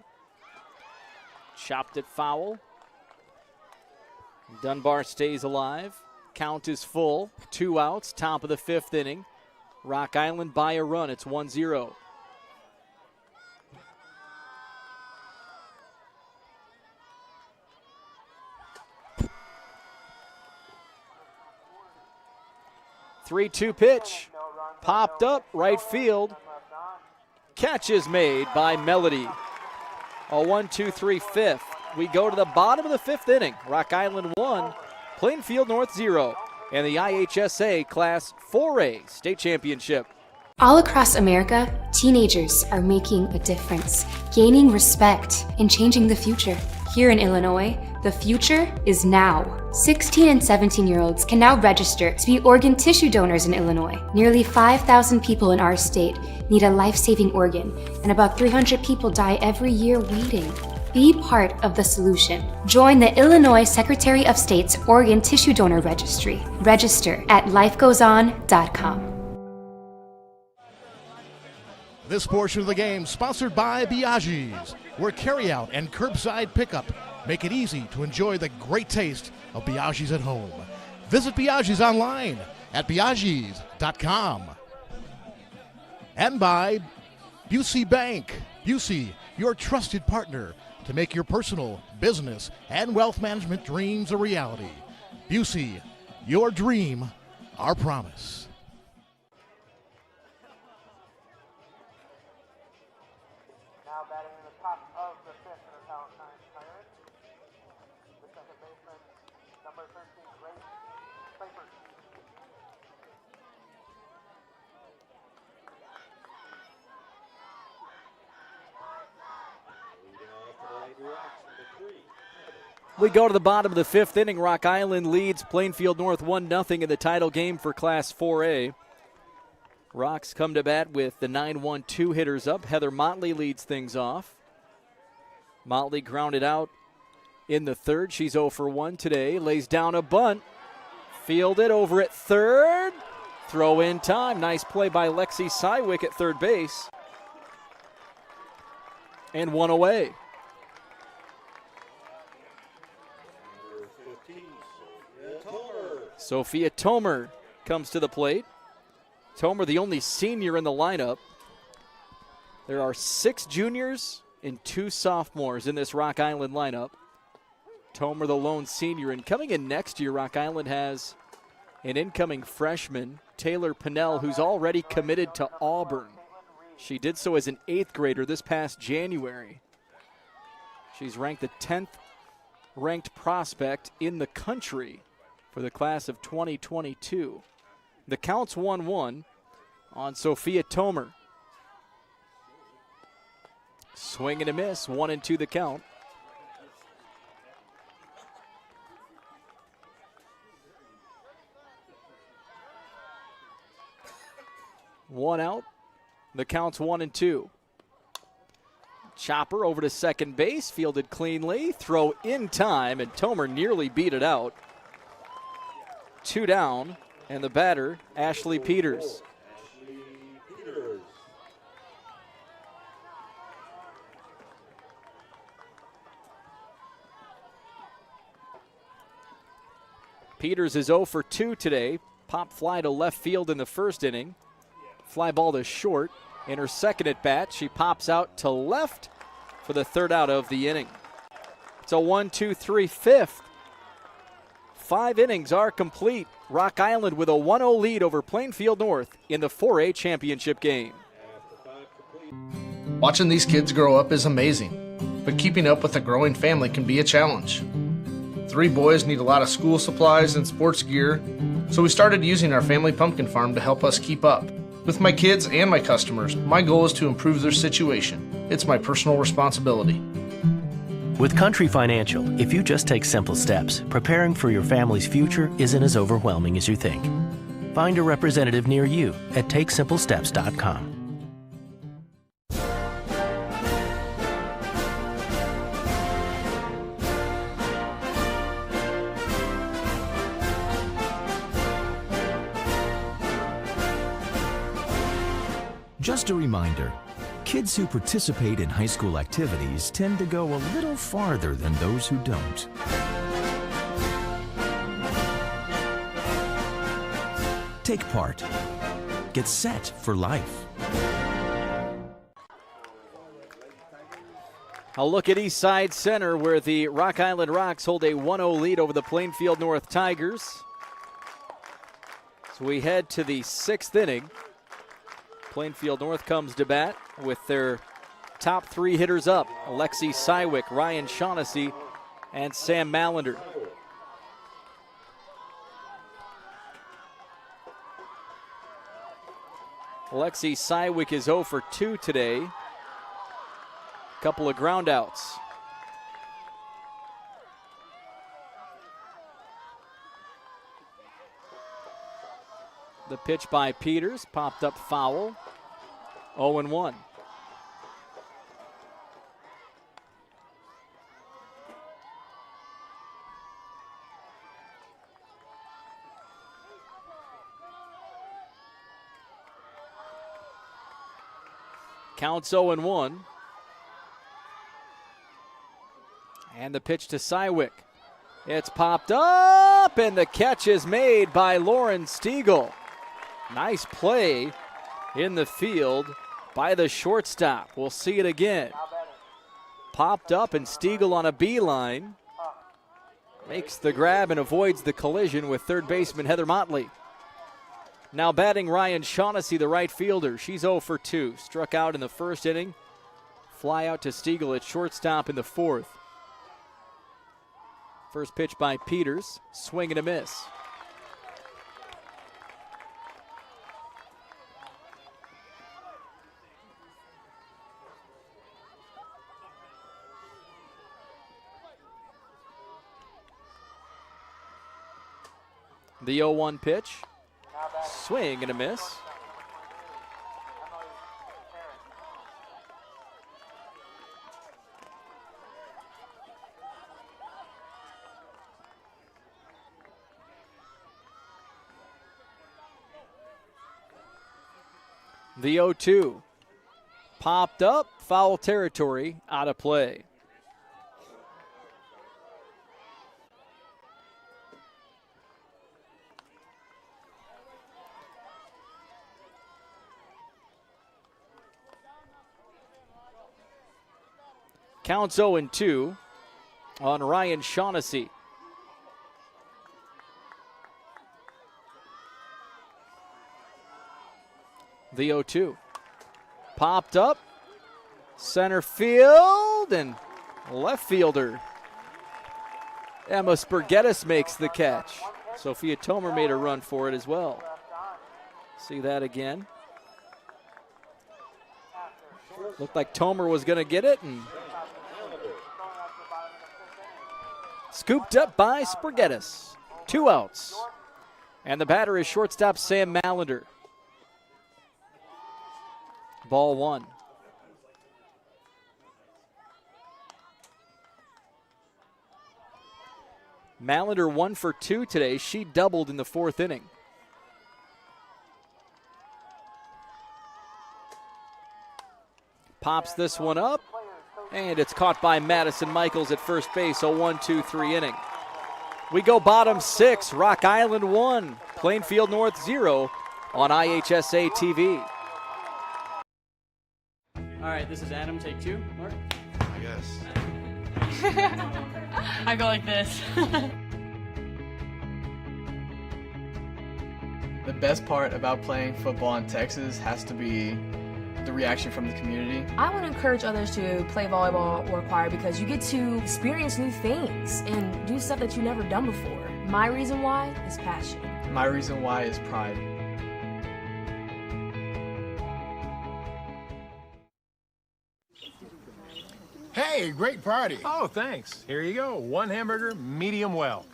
Chopped it foul. Dunbar stays alive. Count is full. 2 outs, top of the fifth inning. Rock Island by a run. It's 1-0. Three-two pitch. Popped up, right field. Catch is made by Melody. A 1-2-3 fifth. We go to the bottom of the fifth inning. Rock Island 1, Plainfield North 0, and the IHSA Class 4A State Championship. All across America, teenagers are making a difference, gaining respect and changing the future. Here in Illinois, the future is now. 16 and 17-year-olds can now register to be organ tissue donors in Illinois. Nearly 5,000 people in our state need a life-saving organ, and about 300 people die every year waiting. Be part of the solution. Join the Illinois Secretary of State's Organ Tissue Donor Registry. Register at lifegoeson.com. This portion of the game sponsored by Biaggi's, where carryout and curbside pickup make it easy to enjoy the great taste of Biaggi's at home. Visit Biaggi's online at biaggi's.com. And by Busey Bank. Busey, your trusted partner to make your personal, business, and wealth management dreams a reality. Busey, your dream, our promise. Now batting in the top of the fifth for the Palestine Pirates. The second baseman, number 13, Grace Piper. Leading off to the right direction, the 3, Heather We go to the bottom of the fifth inning. Rock Island leads Plainfield North 1-0 in the title game for Class 4A. Rocks come to bat with the 9-1-2 hitters up. Heather Motley leads things off. Motley grounded out in the third. She's 0 for 1 today. Lays down a bunt. Fielded over at third. Throw in time. Nice play by Lexi Sywick at third base. And one away. Sophia Tomer comes to the plate. Tomer, the only senior in the lineup. There are 6 juniors and 2 sophomores in this Rock Island lineup. Tomer, the lone senior. And coming in next year, Rock Island has an incoming freshman, Taylor Pinnell, who's already committed to Auburn. She did so as an 8th grader this past January. She's ranked the 10th ranked prospect in the country for the class of 2022. The count's 1-1 on Sophia Tomer. Swing and a miss, 1-2 the count. One out. The count's 1-2. Chopper over to second base, fielded cleanly. Throw in time, and Tomer nearly beat it out. 2 down, and the batter, Ashley Peters. Peters is 0 for 2 today. Pop fly to left field in the first inning. Fly ball to short. In her second at bat, she pops out to left for the third out of the inning. It's a 1-2-3 fifth. 5 innings are complete. Rock Island with a 1-0 lead over Plainfield North in the 4A championship game. Watching these kids grow up is amazing, but keeping up with a growing family can be a challenge. 3 boys need a lot of school supplies and sports gear, so we started using our family pumpkin farm to help us keep up. With my kids and my customers, my goal is to improve their situation. It's my personal responsibility. With Country Financial, if you just take simple steps, preparing for your family's future isn't as overwhelming as you think. Find a representative near you at TakeSimpleSteps.com. Just a reminder, kids who participate in high school activities tend to go a little farther than those who don't. Take part. Get set for life. A look at East Side Center, where the Rock Island Rocks hold a 1-0 lead over the Plainfield North Tigers. So we head to the 6th inning. Plainfield North comes to bat with their top 3 hitters up. Alexi Sywick, Ryan Shaughnessy, and Sam Mallender. Alexi Sywick is 0 for 2 today. Couple of groundouts. The pitch by Peters, popped up foul. 0-1. Counts 0-1. And the pitch to Sywick. It's popped up, and the catch is made by Lauren Stegall. Nice play in the field by the shortstop. We'll see it again. Popped up, and Stegall on a beeline makes the grab and avoids the collision with third baseman Heather Motley. Now batting Ryan Shaughnessy, the right fielder. She's 0 for 2. Struck out in the first inning. Fly out to Stegall at shortstop in the 4th. First pitch by Peters. Swing and a miss. The 0-1 pitch. Swing and a miss. The 0-2. Popped up, foul territory, out of play. Counts 0-2 on Ryan Shaughnessy. The 0-2. Popped up. Center field and left fielder Emma Spurgettis makes the catch. Sophia Tomer made a run for it as well. See that again. Looked like Tomer was going to get it and scooped up by Spurgettis. 2 outs. And the batter is shortstop Sam Mallender. Ball 1. Mallender 1 for 2 today. She doubled in the 4th inning. Pops this one up, and it's caught by Madison Michaels at first base. A 1-2-3 inning. We go bottom 6, Rock Island 1, Plainfield North 0 on IHSA TV. All right, this is Adam. Take 2. Mark? I guess. I go like this. The best part about playing football in Texas has to be the reaction from the community. I want to encourage others to play volleyball or choir because you get to experience new things and do stuff that you've never done before. My reason why is passion. My reason why is pride. Hey, great party. Oh, thanks. Here you go. 1 hamburger, medium well.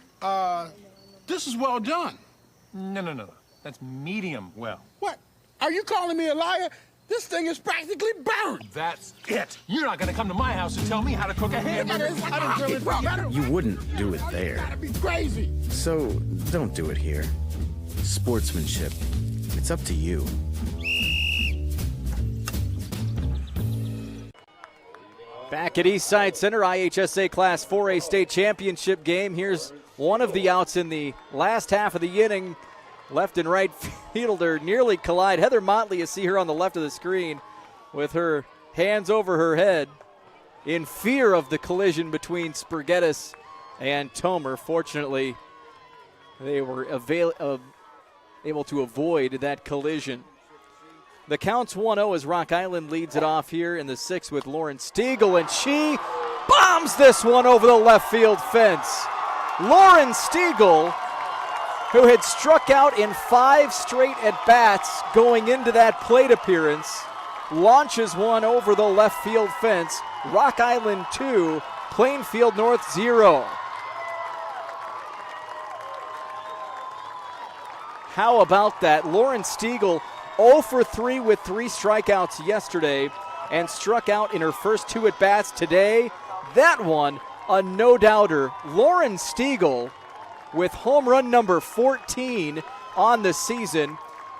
This is well done. No. That's medium well. What? Are you calling me a liar? This thing is practically burned. That's it. You're not gonna come to my house and tell me how to cook a hamburger. You wouldn't do it there. Gotta be crazy. So don't do it here. Sportsmanship. It's up to you. Back at Eastside Center, IHSA Class 4A State Championship game. Here's one of the outs in the last half of the inning. Left and right fielder nearly collide. Heather Motley, you see her on the left of the screen with her hands over her head in fear of the collision between Spurgettis and Tomer. Fortunately, they were able to avoid that collision. The count's 1-0 as Rock Island leads it off here in the 6th with Lauren Stegall, and she bombs this one over the left field fence. Lauren Stegall, who had struck out in 5 straight at-bats going into that plate appearance, launches one over the left field fence. Rock Island 2, Plainfield North 0. How about that? Lauren Stegall 0 for 3 with 3 strikeouts yesterday and struck out in her first 2 at-bats today. That one, a no-doubter. Lauren Stegall with home run number 14 on the season,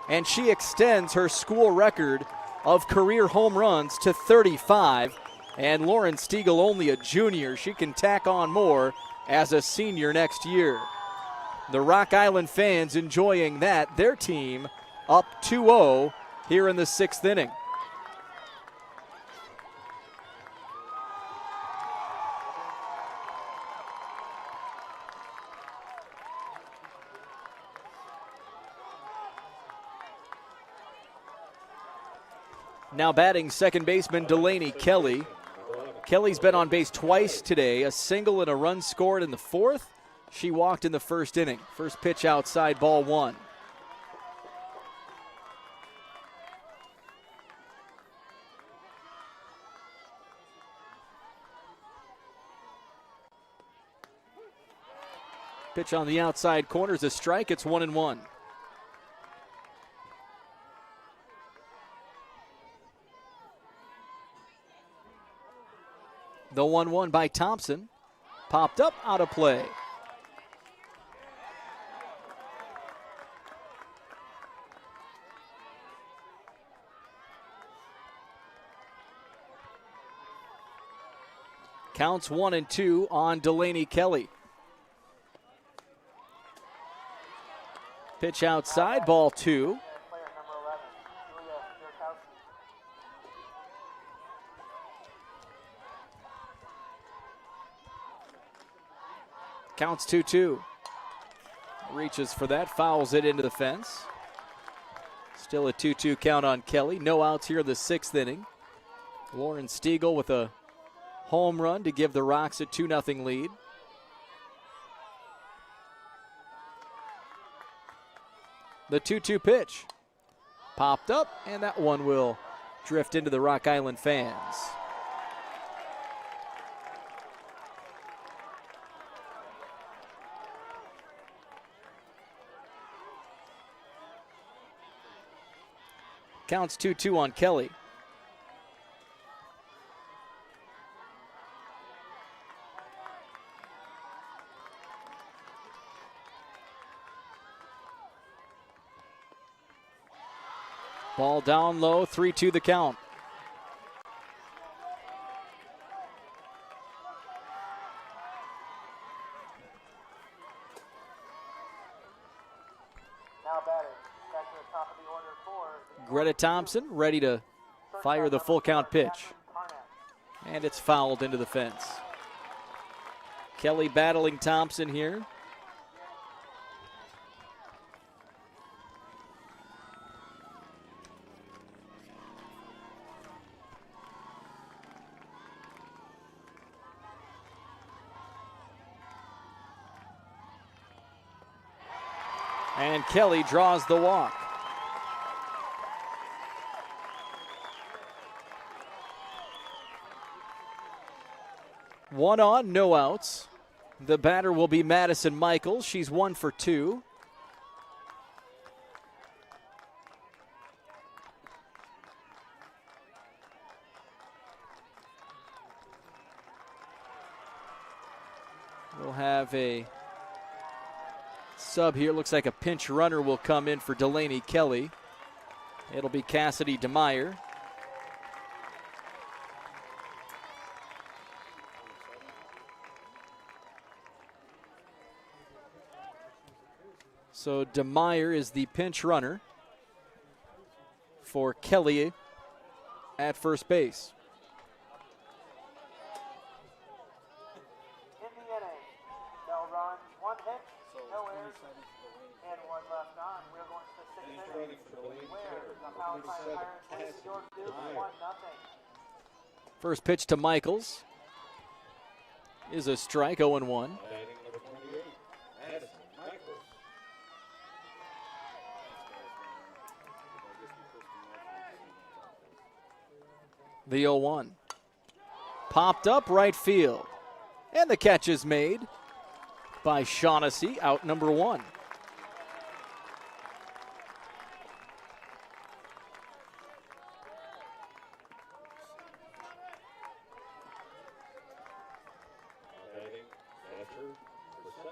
and she extends her school record of career home runs to 35. And Lauren Stegall, only a junior. She can tack on more as a senior next year. The Rock Island fans enjoying that. Their team up 2-0 here in the 6th inning. Now batting second baseman Delaney Kelly. Kelly's been on base twice today, a single and a run scored in the 4th. She walked in the 1st inning. First pitch outside, ball 1. Pitch on the outside corner is a strike. It's 1-1. The 1-1 by Thompson. Popped up, out of play. Counts 1-2 on Delaney Kelly. Pitch outside, ball 2. Counts 2-2. Reaches for that, fouls it into the fence. Still a 2-2 count on Kelly. No outs here in the 6th inning. Lauren Stegall with a home run to give the Rocks a 2-0 lead. The 2-2 pitch. Popped up, and that one will drift into the Rock Island fans. Counts 2-2 on Kelly. Ball down low, 3-2 the count. Now batting, back to the top of the order for Greta Thompson ready to fire the full count pitch. And it's fouled into the fence. Kelly battling Thompson here. And Kelly draws the walk. One on, no outs. The batter will be Madison Michaels. She's 1 for 2. We'll have a sub here. Looks like a pinch runner will come in for Delaney Kelly. It'll be Cassidy DeMeyer. So DeMeyer is the pinch runner for Kelly at first base. in the inning. No runs, 1 hit, no errors, and 1 left on. We're going to the 6th inning, where the Palatine Pirates lead York Duke 1-0. First pitch to Michaels is a strike, 0-1. The 0-1. Popped up right field. And the catch is made by Shaughnessy, out number 1.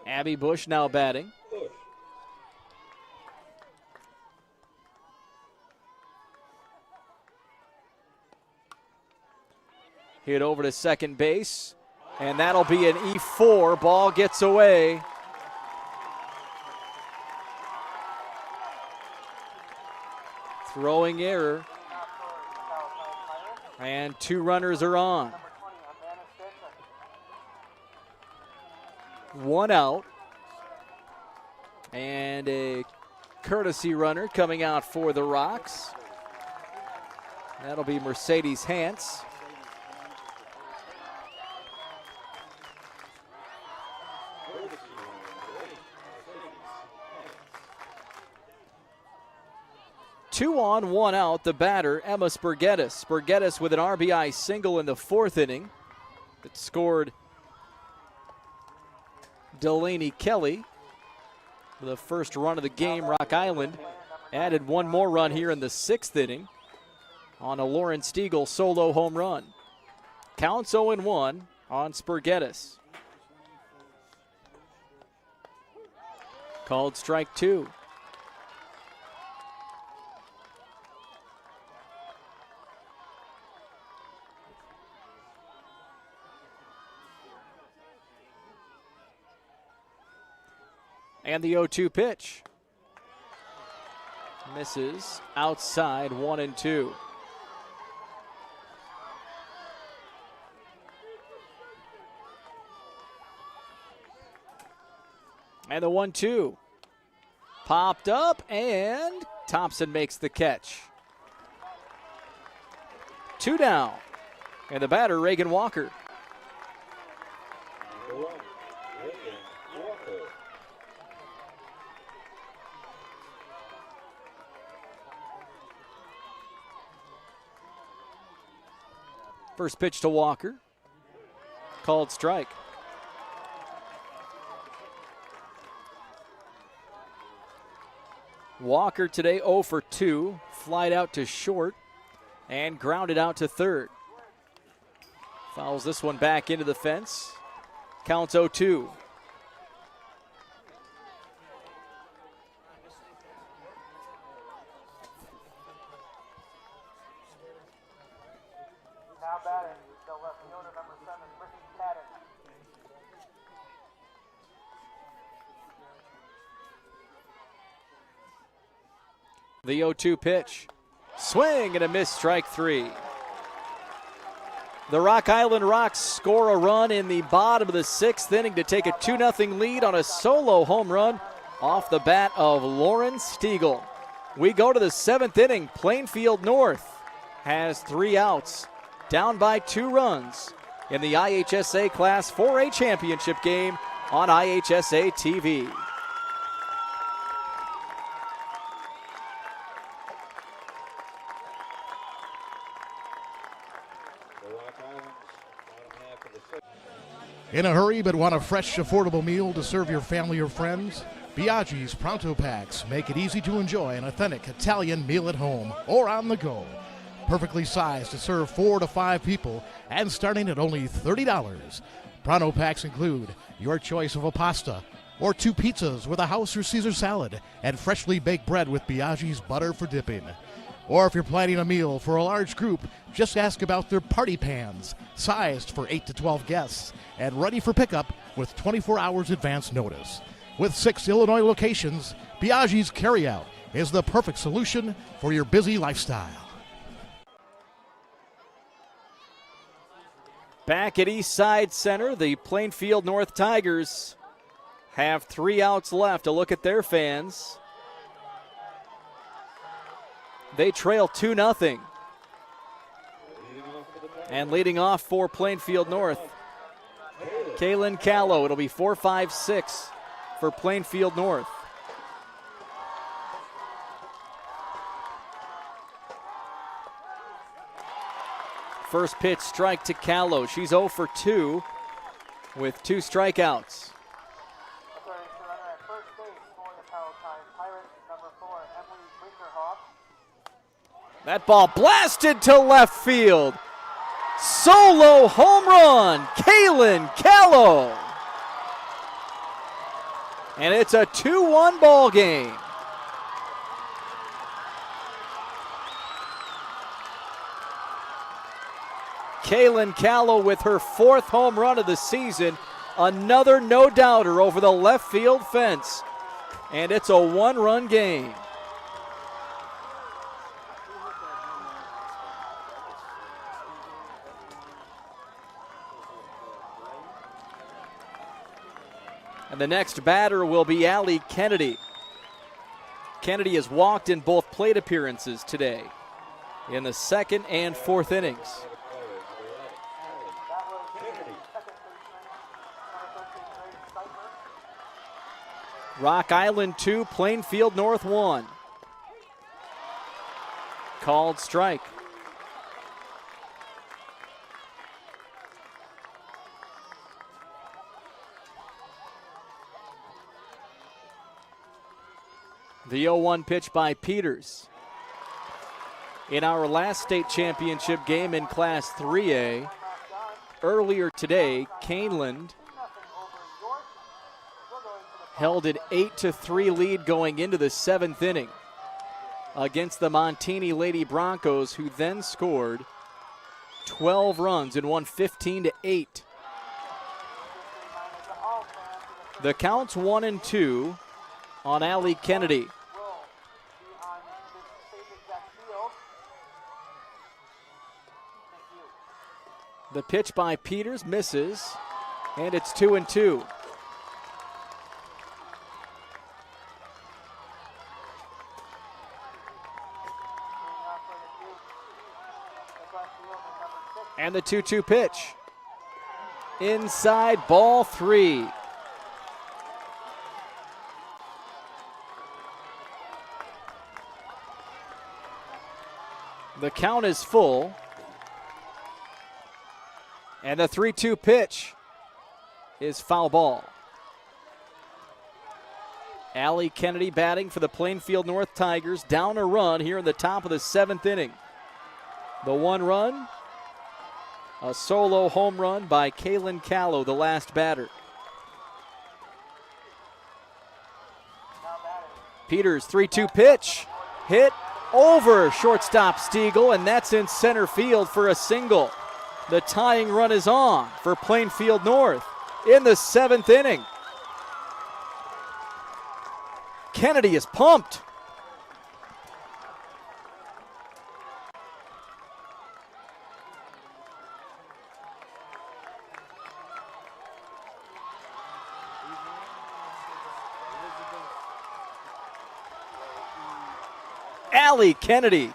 Abby Bush now batting. Hit over to second base, and that'll be an E4. Ball gets away. Throwing error. And 2 runners are on. 1 out. And a courtesy runner coming out for the Rocks. That'll be Mercedes Hance. Two on, 1 out. The batter, Emma Spurgettis. Spurgettis with an RBI single in the 4th inning that scored Delaney Kelly. The first run of the game, Rock Island added one more run here in the 6th inning on a Lauren Stegall solo home run. Counts 0-1 on Spurgettis. Called strike 2. And the 0-2 pitch. Misses outside, 1-2. And the 1-2. Popped up, and Thompson makes the catch. 2 down. And the batter, Reagan Walker. First pitch to Walker. Called strike. Walker today 0 for 2. Flied out to short and grounded out to third. Fouls this one back into the fence. Counts 0-2. Now batting, the left fielder, number 7, Brittany Paddock. The 0-2 pitch. Swing and a miss, strike 3. The Rock Island Rocks score a run in the bottom of the 6th inning to take a 2-0 lead on a solo home run off the bat of Lauren Stegall. We go to the 7th inning. Plainfield North has 3 outs, down by 2 runs in the IHSA Class 4A Championship game on IHSA TV. In a hurry but want a fresh, affordable meal to serve your family or friends? Biaggi's Pronto Packs make it easy to enjoy an authentic Italian meal at home or on the go. Perfectly sized to serve 4 to 5 people and starting at only $30. Pronto Packs include your choice of a pasta or 2 pizzas with a house or Caesar salad and freshly baked bread with Biaggi's butter for dipping. Or if you're planning a meal for a large group, just ask about their party pans, sized for 8 to 12 guests, and ready for pickup with 24 hours advance notice. With 6 Illinois locations, Biaggi's Carryout is the perfect solution for your busy lifestyle. Back at East Side Center, the Plainfield North Tigers have 3 outs left. A look at their fans. They trail 2-0. And leading off for Plainfield North, Kaylin Callow. It'll be 4-5-6 for Plainfield North. First pitch, strike to Callow. She's 0 for 2 with 2 strikeouts. That ball blasted to left field. Solo home run, Kaylin Callow. And it's a 2-1 ball game. Kaylin Callow with her 4th home run of the season. Another no-doubter over the left field fence. And it's a 1-run game. And the next batter will be Allie Kennedy. Kennedy has walked in both plate appearances today in the 2nd and 4th innings. Rock Island 2, Plainfield North 1. Called strike. The 0-1 pitch by Peters. In our last state championship game in Class 3A, earlier today, Caneland held an 8-3 lead going into the 7th inning against the Montini Lady Broncos, who then scored 12 runs and won 15-8. The count's 1-2 on Allie Kennedy. The pitch by Peters misses, and it's 2-2. And the 2-2 pitch. Inside, ball 3. The count is full. And the 3-2 pitch is foul ball. Allie Kennedy batting for the Plainfield North Tigers, down a run here in the top of the 7th inning. The 1 run, a solo home run by Kaylin Callow, the last batter. Peters, 3-2 pitch, hit over shortstop Stegall, and that's in center field for a single. The tying run is on for Plainfield North in the 7th inning. Kennedy is pumped. Allie Kennedy.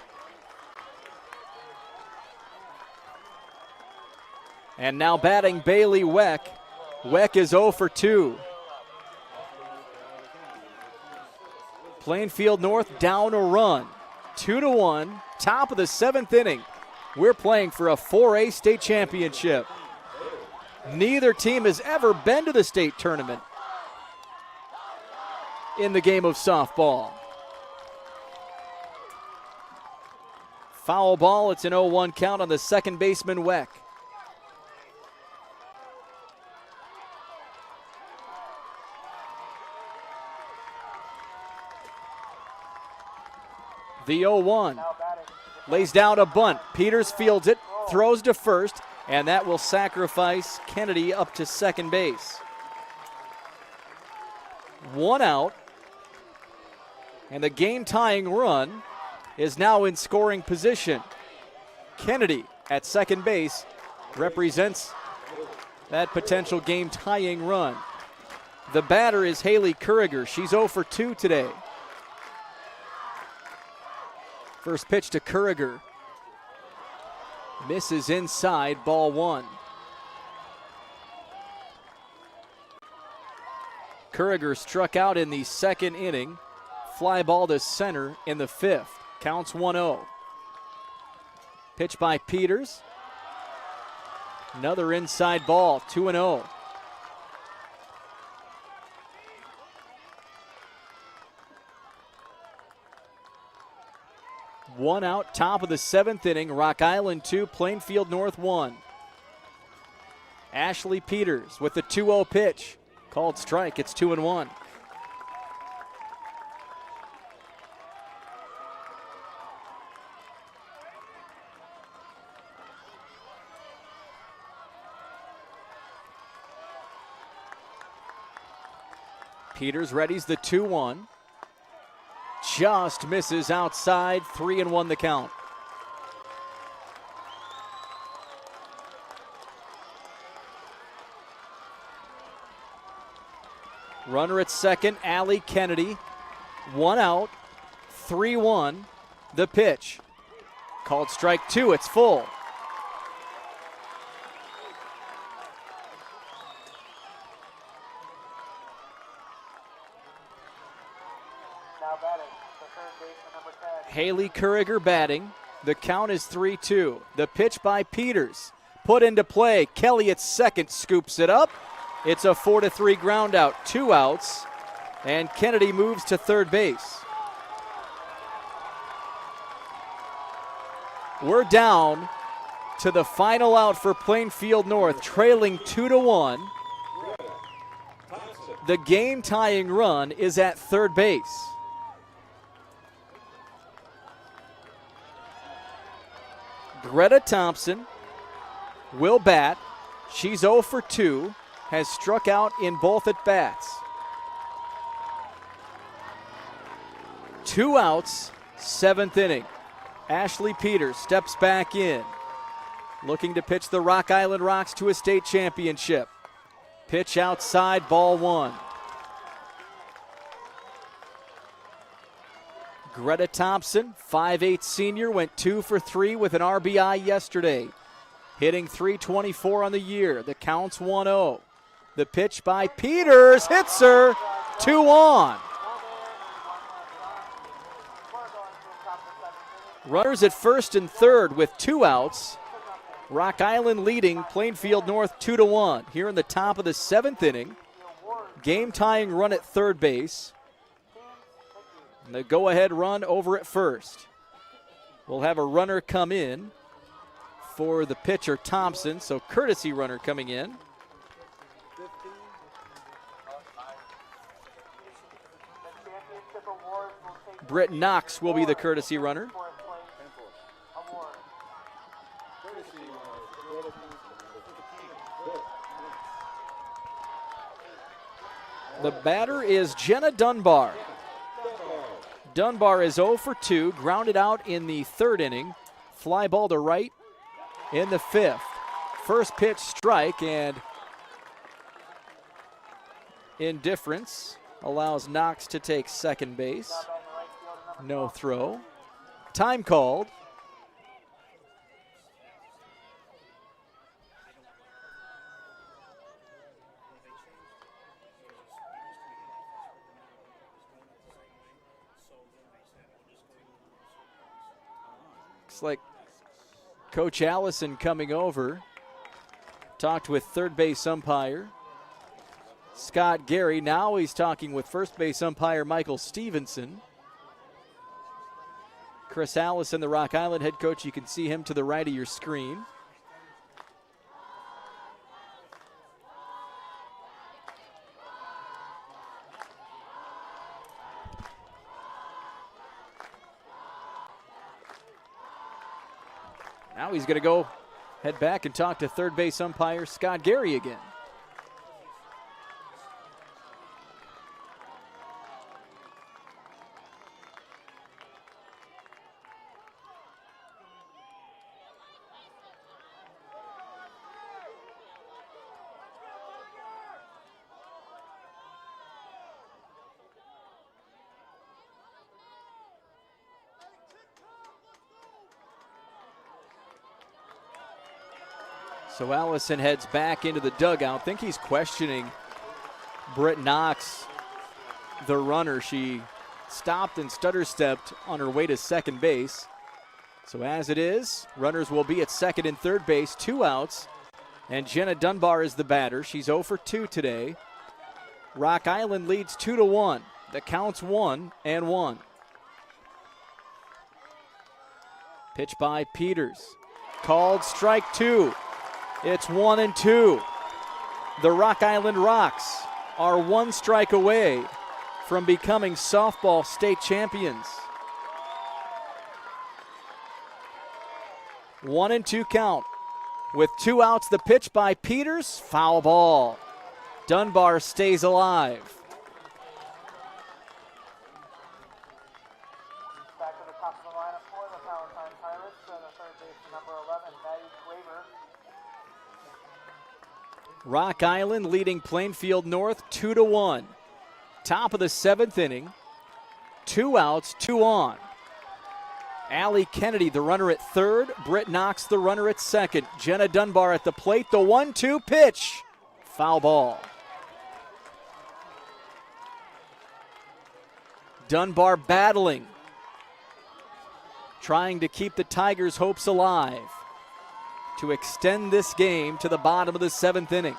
And now batting Bailey Weck. Weck is 0 for 2. Plainfield North down a run. 2-1, top of the 7th inning. We're playing for a 4A state championship. Neither team has ever been to the state tournament in the game of softball. Foul ball, it's an 0-1 count on the second baseman Weck. The 0-1 lays down a bunt. Peters fields it, throws to first, and that will sacrifice Kennedy up to second base. 1 out, and the game-tying run is now in scoring position. Kennedy at second base represents that potential game-tying run. The batter is Haley Curriger. She's 0 for 2 today. First pitch to Curriger. Misses inside, ball 1. Curriger struck out in the 2nd inning. Fly ball to center in the 5th. Counts 1-0. Pitch by Peters. Another inside ball, 2-0. One out, top of the 7th inning. Rock Island 2, Plainfield North 1. Ashley Peters with the 2-0 pitch. Called strike, it's 2-1. Peters readies the 2-1. Just misses outside, 3-1 the count. Runner at second, Allie Kennedy. 1 out, 3-1 the pitch. Called strike 2, it's full. Haley Curriger batting. The count is 3-2. The pitch by Peters. Put into play. Kelly at second scoops it up. It's a 4-3 ground out. 2 outs. And Kennedy moves to third base. we're down to the final out for Plainfield North, trailing 2-1. The game-tying run is at third base. Greta Thompson will bat. She's 0 for 2, has struck out in both at bats. 2 outs, 7th inning. Ashley Peters steps back in, looking to pitch the Rock Island Rocks to a state championship. Pitch outside, ball 1. Greta Thompson, 5'8" senior, went 2 for 3 with an RBI yesterday. Hitting .324 on the year. The count's 1-0. The pitch by Peters hits her. 2-on. Runners at first and third with 2 outs. Rock Island leading Plainfield North 2-1. Here in the top of the 7th inning. Game-tying run at third base. And the go-ahead run over at first. We'll have a runner come in for the pitcher Thompson, so courtesy runner coming in. Britt Knox will be the courtesy runner. The batter is Jenna Dunbar. Dunbar is 0 for 2, grounded out in the 3rd inning. Fly ball to right in the 5th. First pitch strike, and indifference allows Knox to take second base. No throw. Time called. Looks like Coach Allison coming over. Talked with third base umpire Scott Gary. Now he's talking with first base umpire Michael Stevenson. Chris Allison, the Rock Island head coach, you can see him to the right of your screen. Now he's going to go head back and talk to third base umpire Scott Gary again. So Allison heads back into the dugout. I think he's questioning Britt Knox, the runner. She stopped and stutter-stepped on her way to second base. So as it is, runners will be at second and third base, 2 outs. And Jenna Dunbar is the batter. She's 0 for 2 today. Rock Island leads 2-1. The count's 1-1. Pitch by Peters. Called strike 2. It's 1-2. The Rock Island Rocks are 1 strike away from becoming softball state champions. 1-2 count. With 2 outs, the pitch by Peters, foul ball. Dunbar stays alive. Back to the top of the lineup for the Palatine Pirates, the third baseman number 11, Maddie Glaver. Rock Island leading Plainfield North 2-1. Top of the 7th inning. 2 outs, 2 on. Allie Kennedy, the runner at third. Britt Knox, the runner at second. Jenna Dunbar at the plate. The 1-2 pitch. Foul ball. Dunbar battling. Trying to keep the Tigers' hopes alive to extend this game to the bottom of the 7th inning.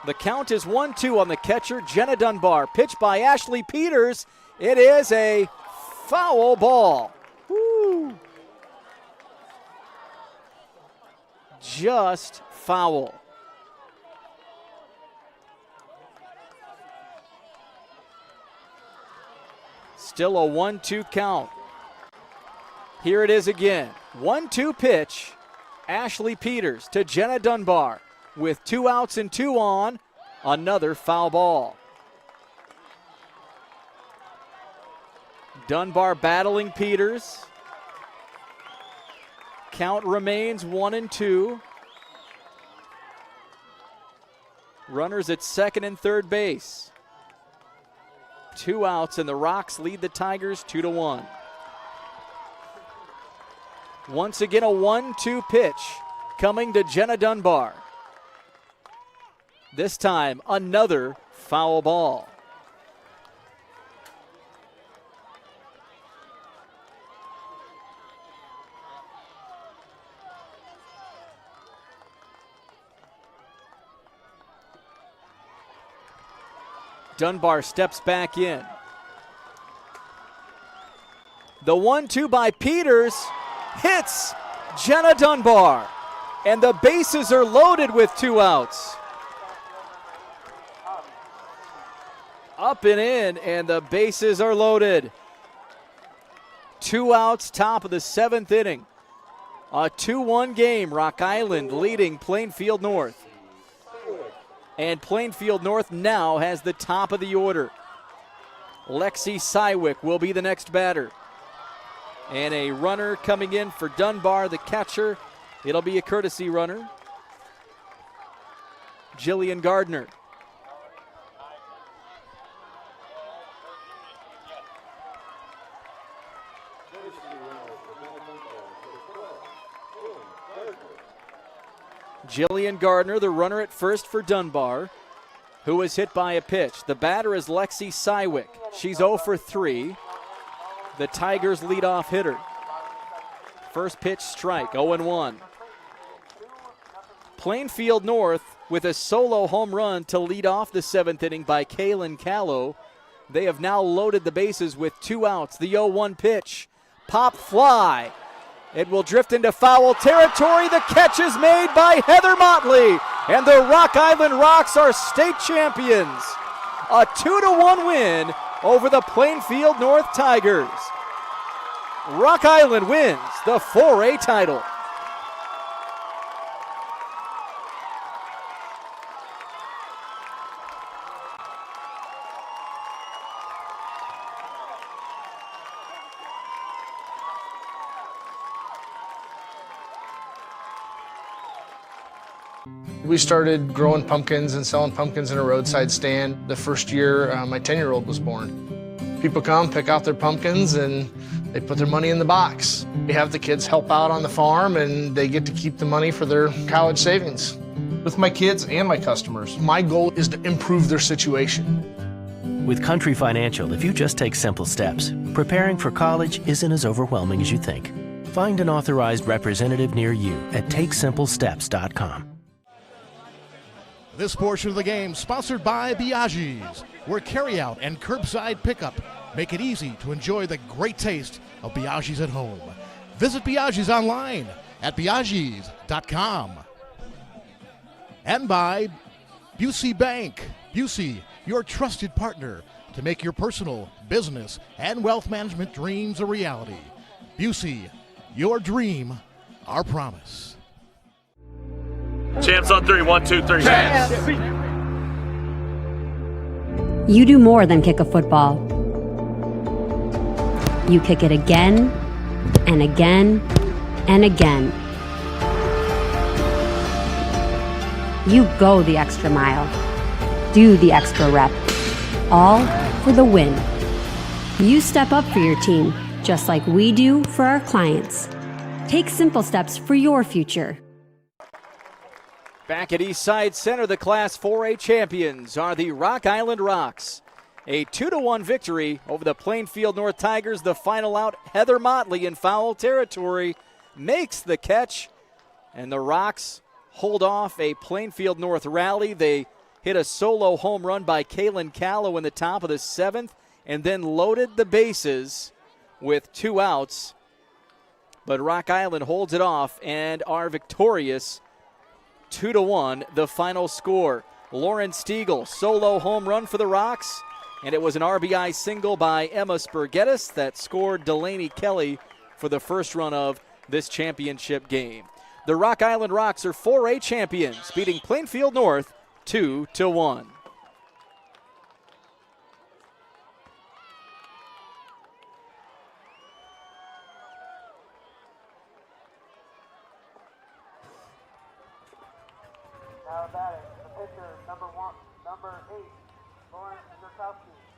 The count is 1-2 on the catcher, Jenna Dunbar. Pitch by Ashley Peters. It is a foul ball. Woo. just foul. Still a 1-2 count. Here it is again. 1-2 pitch. Ashley Peters to Jenna Dunbar with 2 outs and 2 on. Another foul ball. Dunbar battling Peters. Count remains 1-2. Runners at second and third base. 2 outs, and the Rocks lead the Tigers 2-1. Once again, a 1-2 pitch coming to Jenna Dunbar. This time, another foul ball. Dunbar steps back in. The 1-2 by Peters hits Jenna Dunbar, and the bases are loaded with 2 outs. Up and in, and the bases are loaded. 2 outs, top of the 7th inning. A 2-1 game, Rock Island leading Plainfield North. And Plainfield North now has the top of the order. Lexi Sywick will be the next batter. And a runner coming in for Dunbar, the catcher. It'll be a courtesy runner. Jillian Gardner. Jillian Gardner, the runner at first for Dunbar, who was hit by a pitch. The batter is Lexi Sywick. She's 0 for 3. The Tigers' leadoff hitter. First pitch strike, 0-1. Plainfield North with a solo home run to lead off the 7th inning by Kaylin Callow. They have now loaded the bases with 2 outs. The 0-1 pitch. Pop fly. It will drift into foul territory. The catch is made by Heather Motley. And the Rock Island Rocks are state champions. A 2-1 win over the Plainfield North Tigers. Rock Island wins the 4A title. We started growing pumpkins and selling pumpkins in a roadside stand the first year my 10-year-old was born. People come, pick out their pumpkins, and they put their money in the box. We have the kids help out on the farm, and they get to keep the money for their college savings. With my kids and my customers, my goal is to improve their situation. With Country Financial, if you just take simple steps, preparing for college isn't as overwhelming as you think. Find an authorized representative near you at TakeSimpleSteps.com. This portion of the game sponsored by Biaggi's, where carryout and curbside pickup make it easy to enjoy the great taste of Biaggi's at home. Visit Biaggi's online at Biaggi's.com. And by Busey Bank. Busey, your trusted partner to make your personal, business, and wealth management dreams a reality. Busey, your dream, our promise. Champs on 3, 1, 2, 3. Champs. You do more than kick a football. You kick it again and again and again. You go the extra mile. Do the extra rep. All for the win. You step up for your team, just like we do for our clients. Take simple steps for your future. Back at Eastside Center, the Class 4A champions are the Rock Island Rocks. A 2-1 victory over the Plainfield North Tigers. The final out, Heather Motley in foul territory makes the catch, and the Rocks hold off a Plainfield North rally. They hit a solo home run by Kaylin Callow in the top of the 7th, and then loaded the bases with 2 outs. But Rock Island holds it off and are victorious 2-1 the final score. Lauren Stegall, solo home run for the Rocks, and it was an RBI single by Emma Spurgettis that scored Delaney Kelly for the first run of this championship game. The Rock Island Rocks are 4A champions, beating Plainfield North 2-1. Now batting, the pitcher, number 8, Lauren Zerkowski.